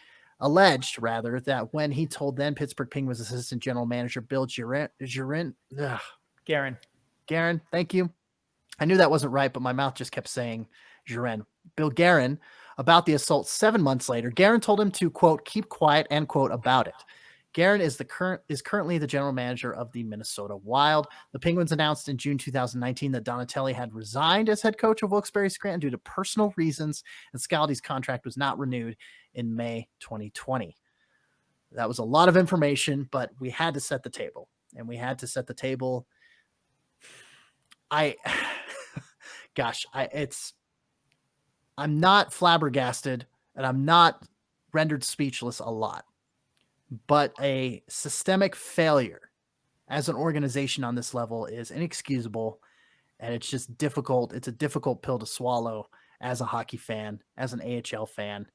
that when he told then Pittsburgh Penguins assistant general manager Bill Guerin, thank you. I knew that wasn't right, but my mouth just kept saying Bill Guerin, about the assault 7 months later. Guerin told him to, quote, keep quiet, end quote, about it. Guerin is currently the general manager of the Minnesota Wild. The Penguins announced in June 2019 that Donatelli had resigned as head coach of Wilkes-Barre Scranton due to personal reasons, and Scaldi's contract was not renewed in May 2020. That was a lot of information, but we had to set the table, and we had to set the table. I'm not flabbergasted, and I'm not rendered speechless a lot. But a systemic failure as an organization on this level is inexcusable, and it's just difficult. It's a difficult pill to swallow as a hockey fan, as an AHL fan.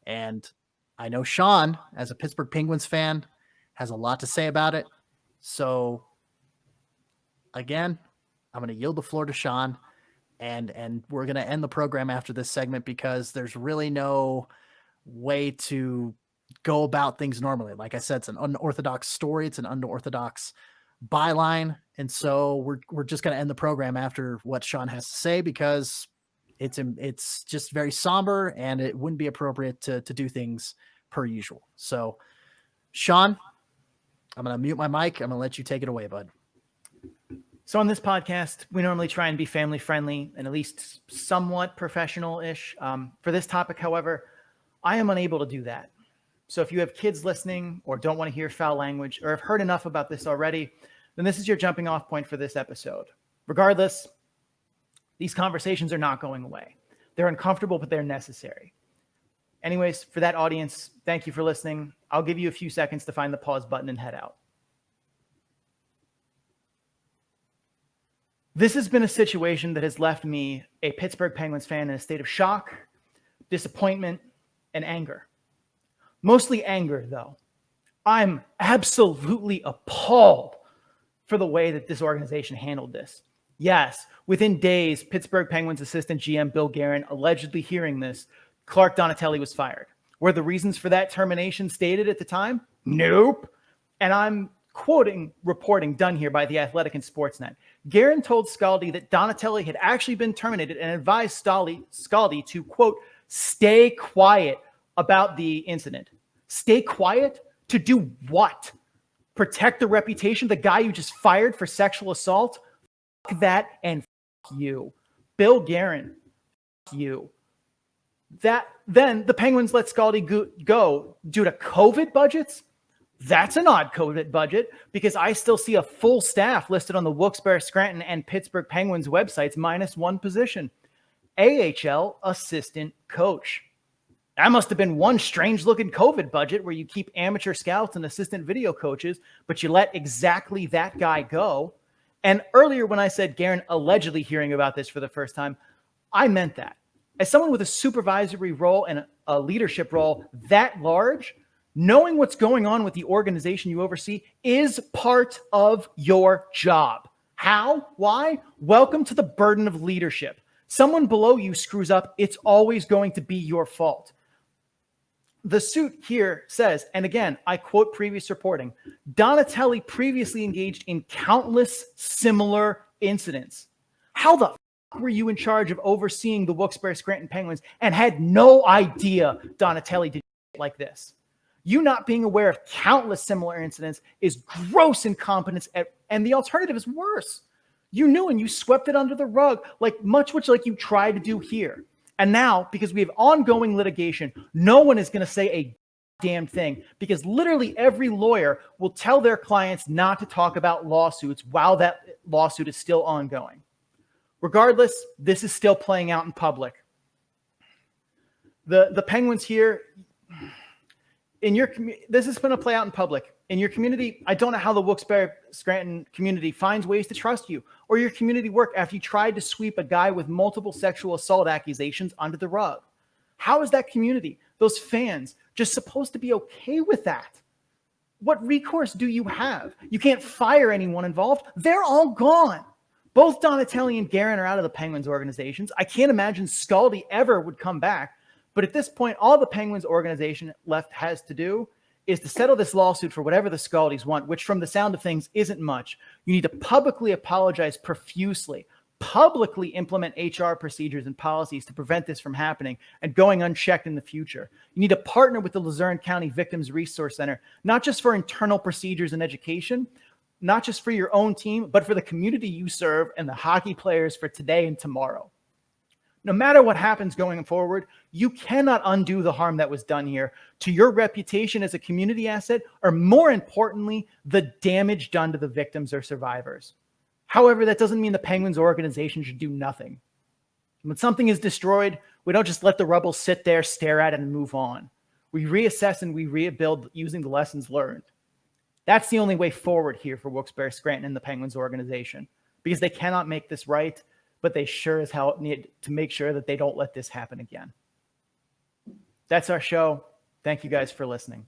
And I know Sean, as a Pittsburgh Penguins fan, has a lot to say about it. So, again, I'm going to yield the floor to Sean, and we're going to end the program after this segment because there's really no way to go about things normally. Like I said, it's an unorthodox story. It's an unorthodox byline. And so we're just going to end the program after what Sean has to say because it's just very somber and it wouldn't be appropriate to do things per usual. So Sean, I'm going to mute my mic. I'm going to let you take it away, bud. So on this podcast, we normally try and be family friendly and at least somewhat professional-ish. For this topic, however, I am unable to do that. So if you have kids listening or don't want to hear foul language or have heard enough about this already, then this is your jumping off point for this episode. Regardless, these conversations are not going away. They're uncomfortable, but they're necessary. Anyways, for that audience, thank you for listening. I'll give you a few seconds to find the pause button and head out. This has been a situation that has left me, a Pittsburgh Penguins fan, in a state of shock, disappointment, and anger. Mostly anger, though. I'm absolutely appalled for the way that this organization handled this. Yes, within days, Pittsburgh Penguins assistant GM Bill Guerin allegedly hearing this, Clark Donatelli was fired. Were the reasons for that termination stated at the time? Nope. And I'm quoting reporting done here by The Athletic and Sportsnet. Guerin told Scaldi that Donatelli had actually been terminated and advised Scaldi to, quote, stay quiet about the incident. Stay quiet? To do what? protect the reputation of the guy you just fired for sexual assault. Fuck that, and fuck you. Bill Guerin, fuck you. Then the Penguins let Scaldi go due to COVID budgets. That's an odd COVID budget, because I still see a full staff listed on the Wilkes-Barre, Scranton, and Pittsburgh Penguins websites minus one position. AHL assistant coach. That must have been one strange-looking COVID budget where you keep amateur scouts and assistant video coaches, but you let exactly that guy go. And earlier when I said Guerin allegedly hearing about this for the first time, I meant that. As someone with a supervisory role and a leadership role that large, knowing what's going on with the organization you oversee is part of your job. How? Why? Welcome to the burden of leadership. Someone below you screws up, it's always going to be your fault. The suit here says, and again, I quote previous reporting, Donatelli previously engaged in countless similar incidents. How the were you in charge of overseeing the Wilkes-Barre Scranton Penguins and had no idea Donatelli did like this? You not being aware of countless similar incidents is gross incompetence, and the alternative is worse. You knew and you swept it under the rug, much like you tried to do here. And now, because we have ongoing litigation, no one is going to say a damn thing, because literally every lawyer will tell their clients not to talk about lawsuits while that lawsuit is still ongoing. Regardless, this is still playing out in public. The Penguins here, this is going to play out in public. In your community, I don't know how the Wilkes-Barre Scranton community finds ways to trust you or your community work after you tried to sweep a guy with multiple sexual assault accusations under the rug. How is that community, those fans, just supposed to be okay with that? What recourse do you have? You can't fire anyone involved. They're all gone. Both Donatelli and Guerin are out of the Penguins organizations. I can't imagine Scaldi ever would come back. But at this point, all the Penguins organization left has to do is to settle this lawsuit for whatever the Scaldis want, which from the sound of things isn't much. You need to publicly apologize profusely, publicly implement HR procedures and policies to prevent this from happening and going unchecked in the future. You need to partner with the Luzerne County Victims Resource Center, not just for internal procedures and education, not just for your own team, but for the community you serve and the hockey players for today and tomorrow. No matter what happens going forward, you cannot undo the harm that was done here to your reputation as a community asset, or more importantly, the damage done to the victims or survivors. However, that doesn't mean the Penguins organization should do nothing. When something is destroyed, we don't just let the rubble sit there, stare at it, and move on. We reassess and we rebuild using the lessons learned. That's the only way forward here for Wilkes-Barre Scranton and the Penguins organization, because they cannot make this right, but they sure as hell need to make sure that they don't let this happen again. That's our show. Thank you guys for listening.